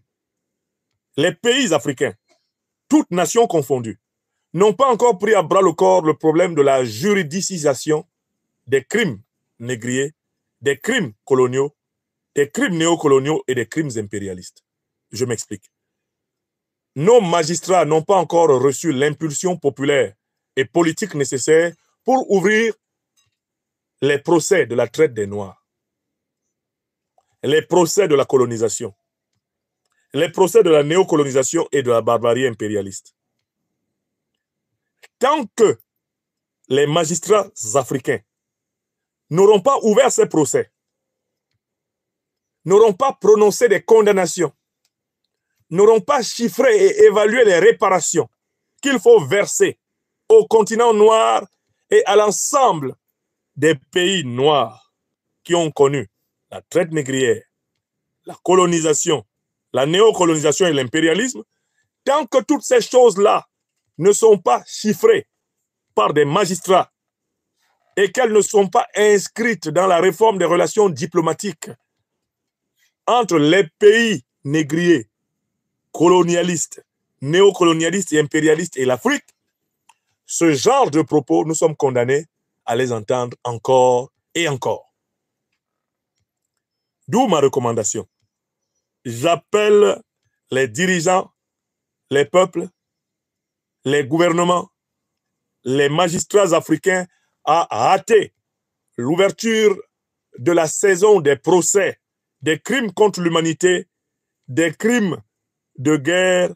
les pays africains, toutes nations confondues, n'ont pas encore pris à bras le corps le problème de la juridicisation des crimes négriers, des crimes coloniaux, des crimes néocoloniaux et des crimes impérialistes. Je m'explique. Nos magistrats n'ont pas encore reçu l'impulsion populaire et politique nécessaire pour ouvrir les procès de la traite des Noirs, les procès de la colonisation, les procès de la néocolonisation et de la barbarie impérialiste. Tant que les magistrats africains n'auront pas ouvert ces procès, n'auront pas prononcé des condamnations, n'auront pas chiffré et évalué les réparations qu'il faut verser au continent noir et à l'ensemble des pays noirs qui ont connu la traite négrière, la colonisation, la néocolonisation et l'impérialisme, tant que toutes ces choses-là ne sont pas chiffrées par des magistrats et qu'elles ne sont pas inscrites dans la réforme des relations diplomatiques entre les pays négriers, colonialistes, néocolonialistes et impérialistes et l'Afrique, ce genre de propos, nous sommes condamnés à les entendre encore et encore. D'où ma recommandation. J'appelle les dirigeants, les peuples, les gouvernements, les magistrats africains à hâter l'ouverture de la saison des procès, des crimes contre l'humanité, des crimes de guerre,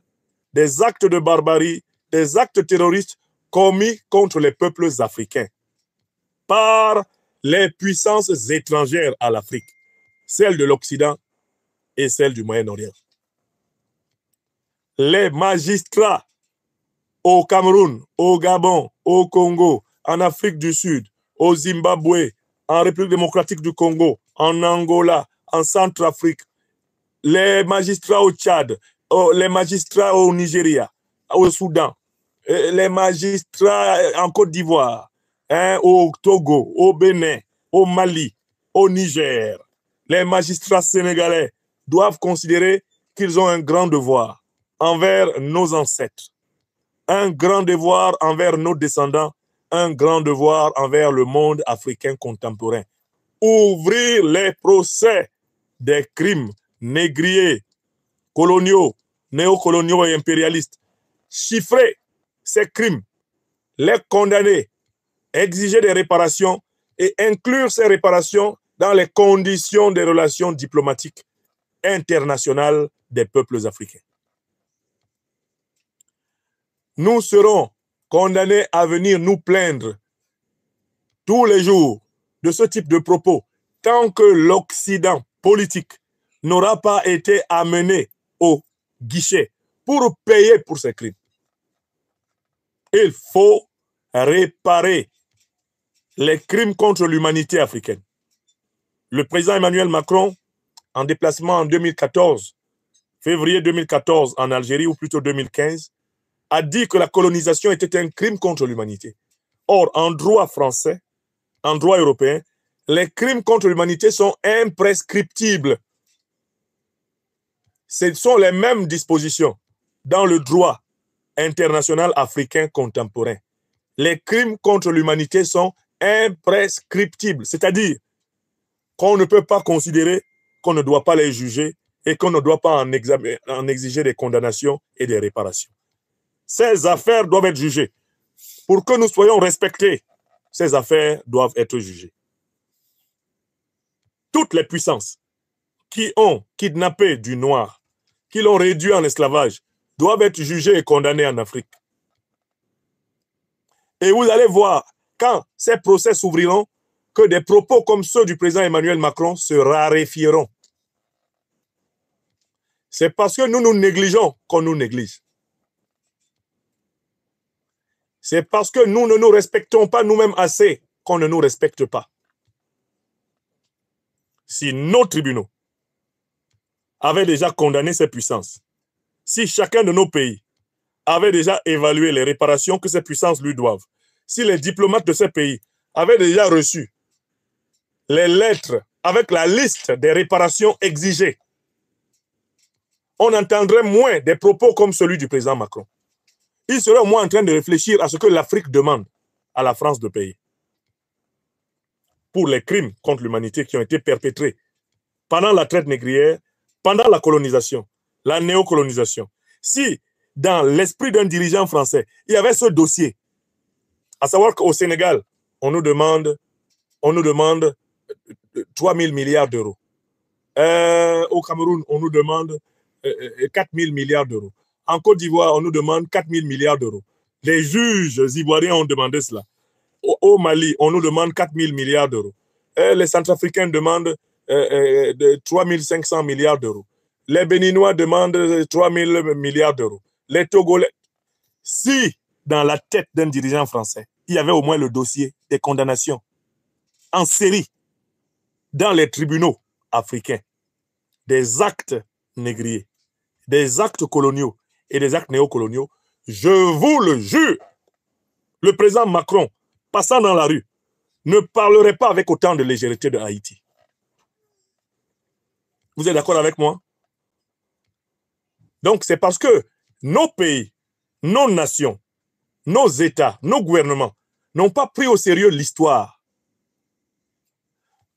des actes de barbarie, des actes terroristes commis contre les peuples africains par les puissances étrangères à l'Afrique, celles de l'Occident et celles du Moyen-Orient. Les magistrats au Cameroun, au Gabon, au Congo, en Afrique du Sud, au Zimbabwe, en République démocratique du Congo, en Angola, en Centrafrique, les magistrats au Tchad, les magistrats au Nigeria, au Soudan, les magistrats en Côte d'Ivoire, au Togo, au Bénin, au Mali, au Niger, les magistrats sénégalais doivent considérer qu'ils ont un grand devoir envers nos ancêtres, un grand devoir envers nos descendants, un grand devoir envers le monde africain contemporain. Ouvrir les procès des crimes négriers, coloniaux, néocoloniaux et impérialistes, chiffrer ces crimes, les condamner, exiger des réparations et inclure ces réparations dans les conditions des relations diplomatiques internationales des peuples africains. Nous serons condamnés à venir nous plaindre tous les jours de ce type de propos tant que l'Occident politique n'aura pas été amené au guichet pour payer pour ces crimes. Il faut réparer les crimes contre l'humanité africaine. Le président Emmanuel Macron, en déplacement en 2014, février 2014 en Algérie, ou plutôt 2015, a dit que la colonisation était un crime contre l'humanité. Or, en droit français, en droit européen, les crimes contre l'humanité sont imprescriptibles. Ce sont les mêmes dispositions dans le droit international africain contemporain. Les crimes contre l'humanité sont imprescriptibles, c'est-à-dire qu'on ne peut pas considérer, qu'on ne doit pas les juger et qu'on ne doit pas en exiger des condamnations et des réparations. Ces affaires doivent être jugées. Pour que nous soyons respectés, ces affaires doivent être jugées. Toutes les puissances qui ont kidnappé du noir, qui l'ont réduit en esclavage, doivent être jugées et condamnées en Afrique. Et vous allez voir, quand ces procès s'ouvriront, que des propos comme ceux du président Emmanuel Macron se raréfieront. C'est parce que nous nous négligeons qu'on nous néglige. C'est parce que nous ne nous respectons pas nous-mêmes assez qu'on ne nous respecte pas. Si nos tribunaux avaient déjà condamné ces puissances, si chacun de nos pays avait déjà évalué les réparations que ces puissances lui doivent, si les diplomates de ces pays avaient déjà reçu les lettres avec la liste des réparations exigées, on entendrait moins des propos comme celui du président Macron. Il serait au moins en train de réfléchir à ce que l'Afrique demande à la France de payer pour les crimes contre l'humanité qui ont été perpétrés pendant la traite négrière, pendant la colonisation, la néocolonisation. Si, dans l'esprit d'un dirigeant français, il y avait ce dossier, à savoir qu'au Sénégal, on nous demande 3 000 milliards d'euros. Au Cameroun, on nous demande 4 000 milliards d'euros. En Côte d'Ivoire, on nous demande 4 000 milliards d'euros. Les juges ivoiriens ont demandé cela. Au Mali, on nous demande 4 000 milliards d'euros. Les Centrafricains demandent 3 500 milliards d'euros. Les Béninois demandent 3 000 milliards d'euros. Les Togolais. Si, dans la tête d'un dirigeant français, il y avait au moins le dossier des condamnations en série dans les tribunaux africains, des actes négriers, des actes coloniaux et des actes néocoloniaux, je vous le jure, le président Macron, passant dans la rue, ne parlerait pas avec autant de légèreté de Haïti. Vous êtes d'accord avec moi? Donc c'est parce que nos pays, nos nations, nos États, nos gouvernements n'ont pas pris au sérieux l'histoire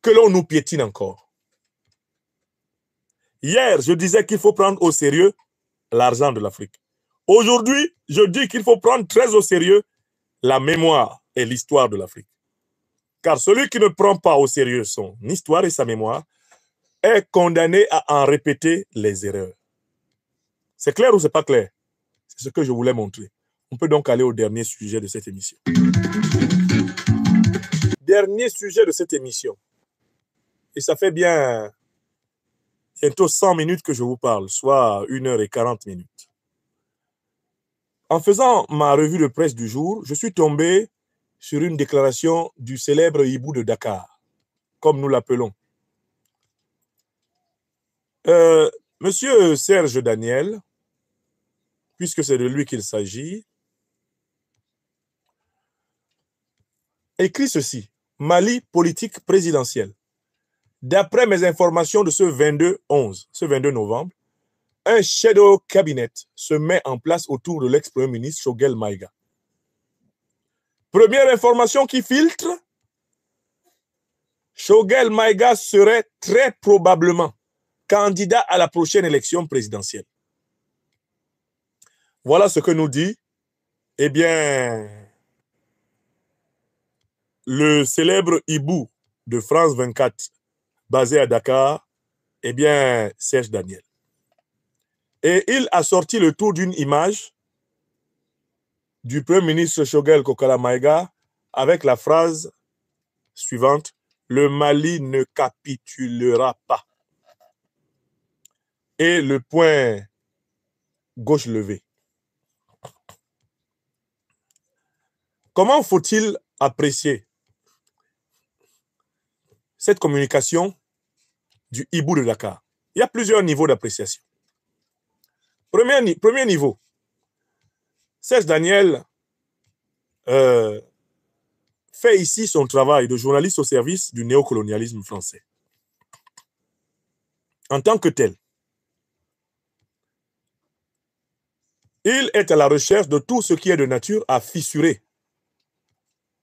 que l'on nous piétine encore. Hier, je disais qu'il faut prendre au sérieux l'argent de l'Afrique. Aujourd'hui, je dis qu'il faut prendre très au sérieux la mémoire et l'histoire de l'Afrique. Car celui qui ne prend pas au sérieux son histoire et sa mémoire est condamné à en répéter les erreurs. C'est clair ou c'est pas clair? C'est ce que je voulais montrer. On peut donc aller au dernier sujet de cette émission. Dernier sujet de cette émission. Et ça fait bien bientôt 100 minutes que je vous parle, soit 1h40. En faisant ma revue de presse du jour, je suis tombé sur une déclaration du célèbre hibou de Dakar, comme nous l'appelons. Monsieur Serge Daniel, puisque c'est de lui qu'il s'agit, écrit ceci: Mali, politique présidentielle. D'après mes informations de ce 22 novembre, un shadow cabinet se met en place autour de l'ex-premier ministre Choguel Maïga. Première information qui filtre, Choguel Maïga serait très probablement candidat à la prochaine élection présidentielle. Voilà ce que nous dit, eh bien, le célèbre hibou de France 24, basé à Dakar, eh bien, Serge Daniel. Et il a sorti le tout d'une image du Premier ministre Choguel Kokala Maïga avec la phrase suivante: le Mali ne capitulera pas. Et le point gauche levé. Comment faut-il apprécier cette communication du hibou de Dakar? Il y a plusieurs niveaux d'appréciation. Premier niveau, Serge Daniel fait ici son travail de journaliste au service du néocolonialisme français. En tant que tel, il est à la recherche de tout ce qui est de nature à fissurer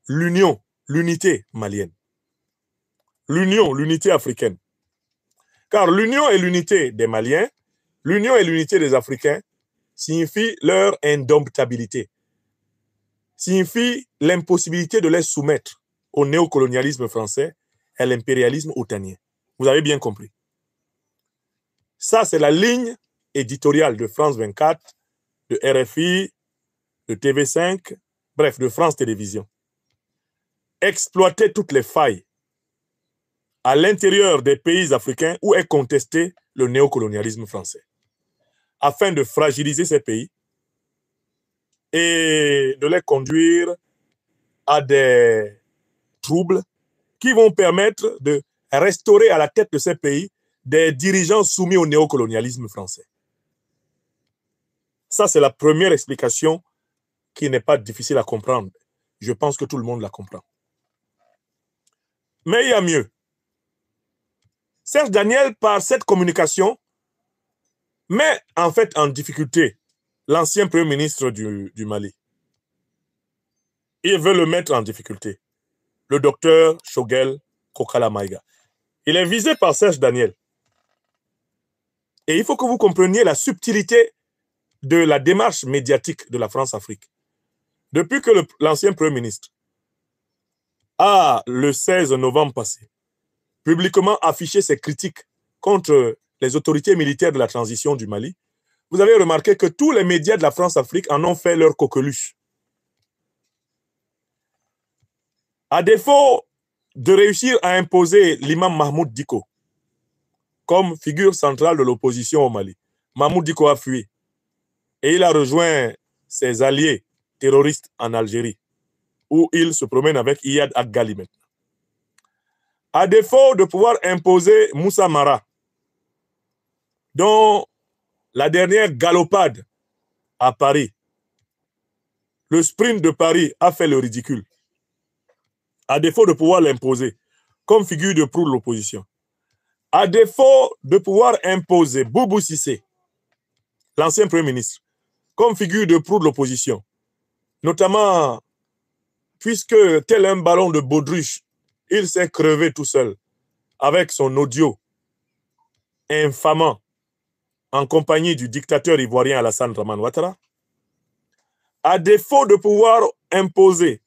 l'union, l'unité malienne, l'union, l'unité africaine. Car l'union et l'unité des Maliens, l'union et l'unité des Africains signifient leur indomptabilité, signifie l'impossibilité de les soumettre au néocolonialisme français et à l'impérialisme otanien. Vous avez bien compris. Ça, c'est la ligne éditoriale de France 24, de RFI, de TV5, bref, de France Télévisions. Exploiter toutes les failles à l'intérieur des pays africains où est contesté le néocolonialisme français, afin de fragiliser ces pays et de les conduire à des troubles qui vont permettre de restaurer à la tête de ces pays des dirigeants soumis au néocolonialisme français. Ça, c'est la première explication qui n'est pas difficile à comprendre. Je pense que tout le monde la comprend. Mais il y a mieux. Serge Daniel, par cette communication, met en fait en difficulté l'ancien Premier ministre du Mali. Il veut le mettre en difficulté, le docteur Choguel Kokala Maïga. Il est visé par Serge Daniel. Et il faut que vous compreniez la subtilité de la démarche médiatique de la France-Afrique. Depuis que l'ancien Premier ministre a, le 16 novembre passé, publiquement affiché ses critiques contre les autorités militaires de la transition du Mali, vous avez remarqué que tous les médias de la France-Afrique en ont fait leur coqueluche. À défaut de réussir à imposer l'imam Mahmoud Dicko comme figure centrale de l'opposition au Mali, Mahmoud Dicko a fui et il a rejoint ses alliés terroristes en Algérie, où il se promène avec Iyad Aggali maintenant. À défaut de pouvoir imposer Moussa Mara, dont la dernière galopade à Paris, le sprint de Paris a fait le ridicule. À défaut de pouvoir l'imposer comme figure de proue de l'opposition, à défaut de pouvoir imposer Boubou Cissé, l'ancien Premier ministre, comme figure de proue de l'opposition, notamment puisque tel un ballon de baudruche, il s'est crevé tout seul avec son audio infamant en compagnie du dictateur ivoirien Alassane Dramane Ouattara. À défaut de pouvoir imposer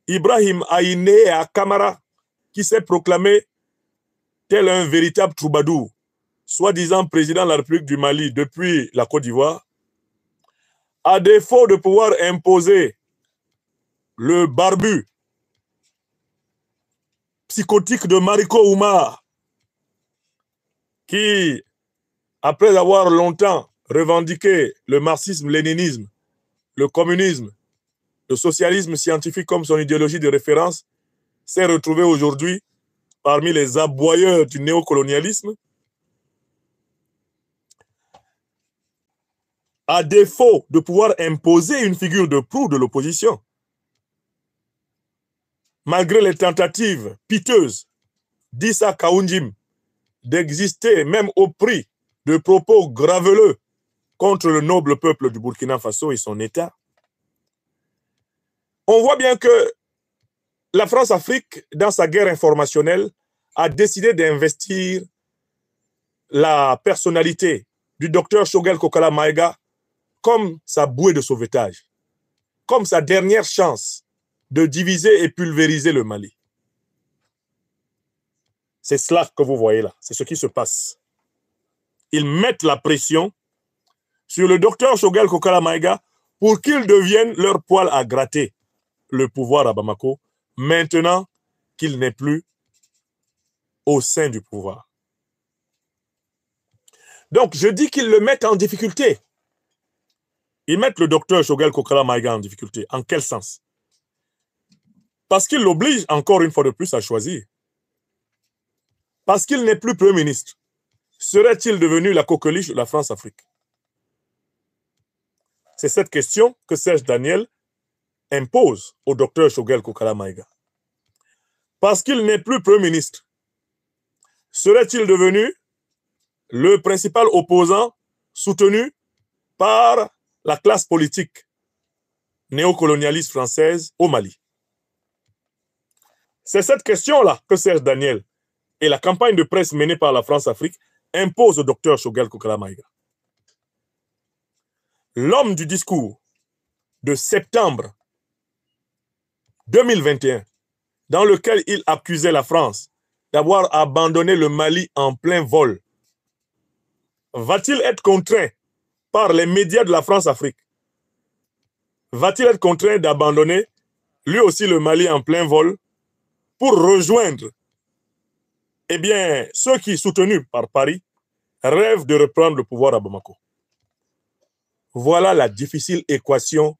Ibrahim Aïné à Kamara, qui s'est proclamé tel un véritable troubadour, soi-disant président de la République du Mali depuis la Côte d'Ivoire, à défaut de pouvoir imposer le barbu psychotique de Mariko Oumar, qui, après avoir longtemps revendiqué le marxisme-léninisme, le communisme, le socialisme scientifique comme son idéologie de référence, s'est retrouvé aujourd'hui parmi les aboyeurs du néocolonialisme. À défaut de pouvoir imposer une figure de proue de l'opposition, malgré les tentatives piteuses d'Issa Kaoundjim d'exister même au prix de propos graveleux contre le noble peuple du Burkina Faso et son État, on voit bien que la France-Afrique, dans sa guerre informationnelle, a décidé d'investir la personnalité du docteur Choguel Kokala Maïga comme sa bouée de sauvetage, comme sa dernière chance de diviser et pulvériser le Mali. C'est cela que vous voyez là, c'est ce qui se passe. Ils mettent la pression sur le docteur Choguel Kokala Maïga pour qu'il devienne leur poil à gratter le pouvoir à Bamako, maintenant qu'il n'est plus au sein du pouvoir. Donc, je dis qu'ils le mettent en difficulté. Ils mettent le docteur Choguel Kokala Maïga en difficulté. En quel sens? Parce qu'ils l'obligent encore une fois de plus à choisir. Parce qu'il n'est plus Premier ministre. Serait-il devenu la coqueluche de la France-Afrique? C'est cette question que Serge Daniel impose au docteur Choguel Kokala Maïga. Parce qu'il n'est plus Premier ministre. Serait-il devenu le principal opposant soutenu par la classe politique néocolonialiste française au Mali? C'est cette question-là que Serge Daniel et la campagne de presse menée par la France-Afrique imposent au docteur Choguel Kokala Maïga. L'homme du discours de septembre 2021, dans lequel il accusait la France d'avoir abandonné le Mali en plein vol, va-t-il être contraint par les médias de la France-Afrique? Va-t-il être contraint d'abandonner lui aussi le Mali en plein vol pour rejoindre ceux qui, soutenus par Paris, rêvent de reprendre le pouvoir à Bamako? Voilà la difficile équation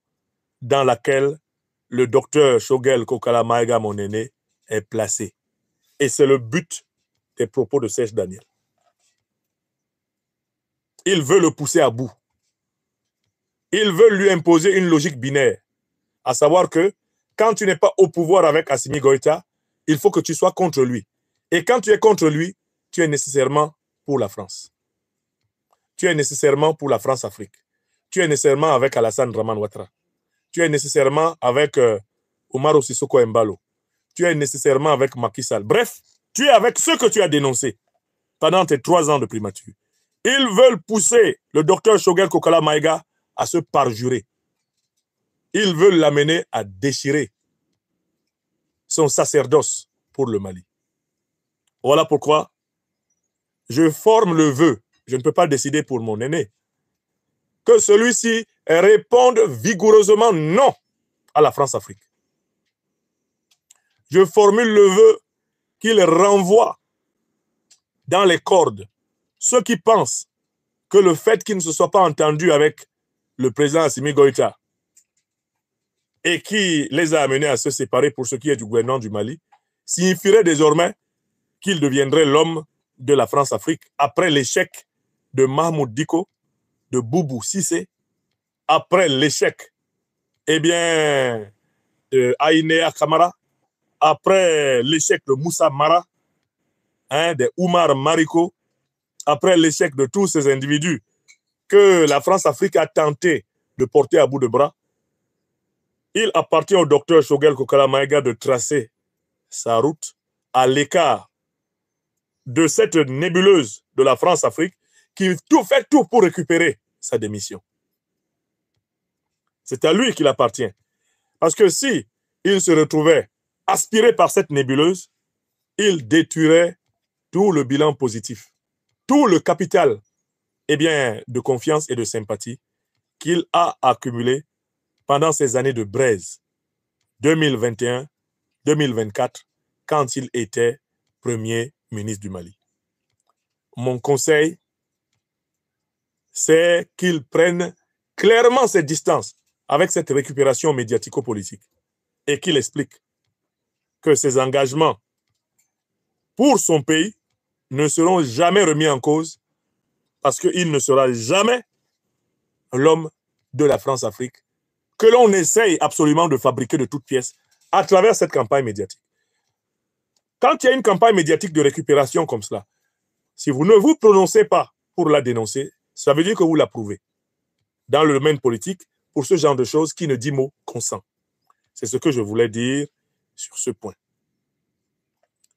dans laquelle le docteur Choguel Kokala Maïga, mon aîné, est placé. Et c'est le but des propos de Serge Daniel. Il veut le pousser à bout. Il veut lui imposer une logique binaire, à savoir que quand tu n'es pas au pouvoir avec Assimi Goïta, il faut que tu sois contre lui. Et quand tu es contre lui, tu es nécessairement pour la France. Tu es nécessairement pour la France-Afrique. Tu es nécessairement avec Alassane Draman Ouattara. Tu es nécessairement avec Oumaro Sissoko Embalo. Tu es nécessairement avec Macky Sall. Bref, tu es avec ceux que tu as dénoncés pendant tes 3 ans de primature. Ils veulent pousser le docteur Choguel Kokala Maïga à se parjurer. Ils veulent l'amener à déchirer son sacerdoce pour le Mali. Voilà pourquoi je forme le vœu, je ne peux pas décider pour mon aîné, que celui-ci réponde vigoureusement non à la France-Afrique. Je formule le vœu qu'il renvoie dans les cordes ceux qui pensent que le fait qu'il ne se soit pas entendu avec le président Assimi Goïta et qui les a amenés à se séparer pour ce qui est du gouvernement du Mali, signifierait désormais qu'il deviendrait l'homme de la France-Afrique après l'échec de Mahmoud Dicko, de Boubou Cissé, après l'échec de Ainea Kamara, après l'échec de Moussa Mara, de Oumar Mariko, après l'échec de tous ces individus que la France-Afrique a tenté de porter à bout de bras, il appartient au docteur Choguel Kokala Maïga de tracer sa route à l'écart de cette nébuleuse de la France-Afrique qui fait tout pour récupérer sa démission. C'est à lui qu'il appartient. Parce que si il se retrouvait aspiré par cette nébuleuse, il détruirait tout le bilan positif, tout le capital de confiance et de sympathie qu'il a accumulé pendant ces années de braise 2021-2024, quand il était Premier ministre du Mali. Mon conseil, c'est qu'il prenne clairement ses distances avec cette récupération médiatico-politique et qu'il explique que ses engagements pour son pays ne seront jamais remis en cause parce qu'il ne sera jamais l'homme de la France-Afrique que l'on essaye absolument de fabriquer de toutes pièces à travers cette campagne médiatique. Quand il y a une campagne médiatique de récupération comme cela, si vous ne vous prononcez pas pour la dénoncer, ça veut dire que vous l'approuvez. Dans le domaine politique, pour ce genre de choses, qui ne dit mot consent. C'est ce que je voulais dire sur ce point.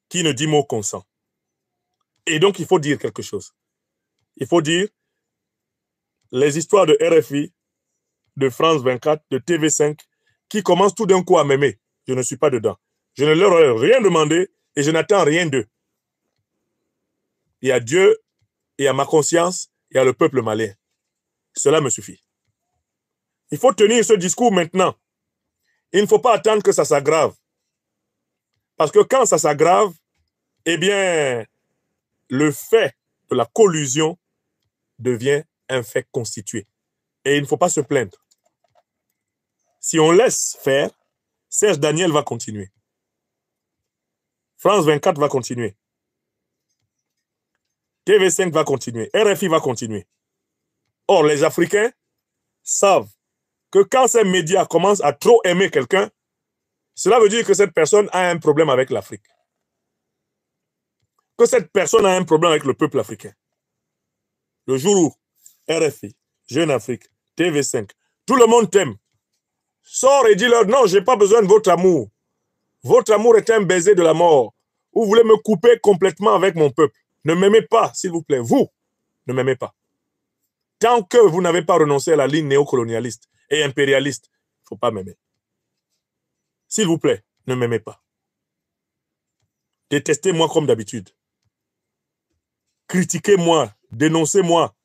Qui ne dit mot consent. Et donc, il faut dire quelque chose. il faut dire, les histoires de RFI, de France 24, de TV5, qui commencent tout d'un coup à m'aimer. Je ne suis pas dedans. Je ne leur ai rien demandé et je n'attends rien d'eux. Il y a Dieu, il y a ma conscience, il y a le peuple malien. Cela me suffit. Il faut tenir ce discours maintenant. Il ne faut pas attendre que ça s'aggrave. Parce que quand ça s'aggrave, eh bien, le fait de la collusion devient un fait constitué. Et il ne faut pas se plaindre. Si on laisse faire, Serge Daniel va continuer. France 24 va continuer. TV5 va continuer. RFI va continuer. Or, les Africains savent que quand ces médias commencent à trop aimer quelqu'un, cela veut dire que cette personne a un problème avec l'Afrique. Que cette personne a un problème avec le peuple africain. Le jour où RFI, Jeune Afrique, TV5, tout le monde t'aime, sors et dis-leur, non, je n'ai pas besoin de votre amour. Votre amour est un baiser de la mort. Vous voulez me couper complètement avec mon peuple. Ne m'aimez pas, s'il vous plaît. Vous, ne m'aimez pas. Tant que vous n'avez pas renoncé à la ligne néocolonialiste et impérialiste, il ne faut pas m'aimer. S'il vous plaît, ne m'aimez pas. Détestez-moi comme d'habitude. Critiquez-moi, dénoncez-moi.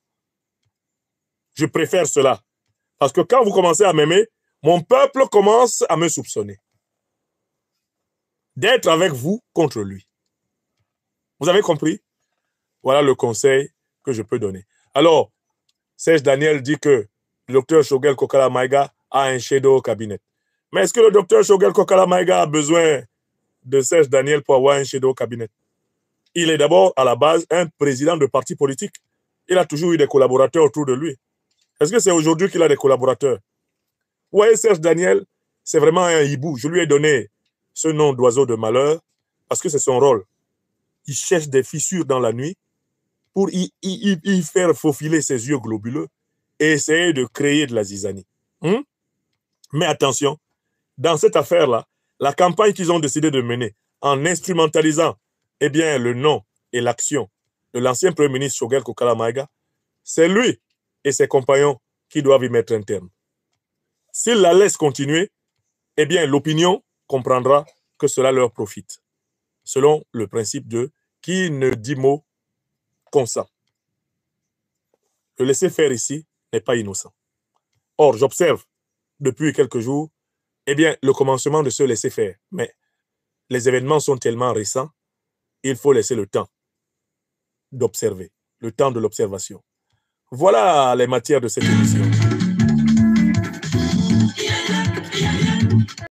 Je préfère cela. Parce que quand vous commencez à m'aimer, mon peuple commence à me soupçonner d'être avec vous contre lui. Vous avez compris? Voilà le conseil que je peux donner. Alors, Serge Daniel dit que le docteur Shogel Kokala Maïga a un shadow au cabinet. Mais est-ce que le docteur Shogel Kokala Maïga a besoin de Serge Daniel pour avoir un shadow au cabinet? Il est d'abord, à la base, un président de parti politique. Il a toujours eu des collaborateurs autour de lui. Est-ce que c'est aujourd'hui qu'il a des collaborateurs? Vous voyez, Serge Daniel, c'est vraiment un hibou. Je lui ai donné ce nom d'oiseau de malheur parce que c'est son rôle. Il cherche des fissures dans la nuit pour y faire faufiler ses yeux globuleux et essayer de créer de la zizanie. Mais attention, dans cette affaire-là, la campagne qu'ils ont décidé de mener en instrumentalisant eh bien, le nom et l'action de l'ancien Premier ministre Shogel Kokala Maïga, c'est lui et ses compagnons qui doivent y mettre un terme. S'ils la laissent continuer, eh bien, l'opinion comprendra que cela leur profite, selon le principe de qui ne dit mot consent. Le laisser-faire ici n'est pas innocent. Or, j'observe depuis quelques jours, eh bien, le commencement de ce laisser-faire. Mais les événements sont tellement récents, il faut laisser le temps d'observer, le temps de l'observation. Voilà les matières de cette émission.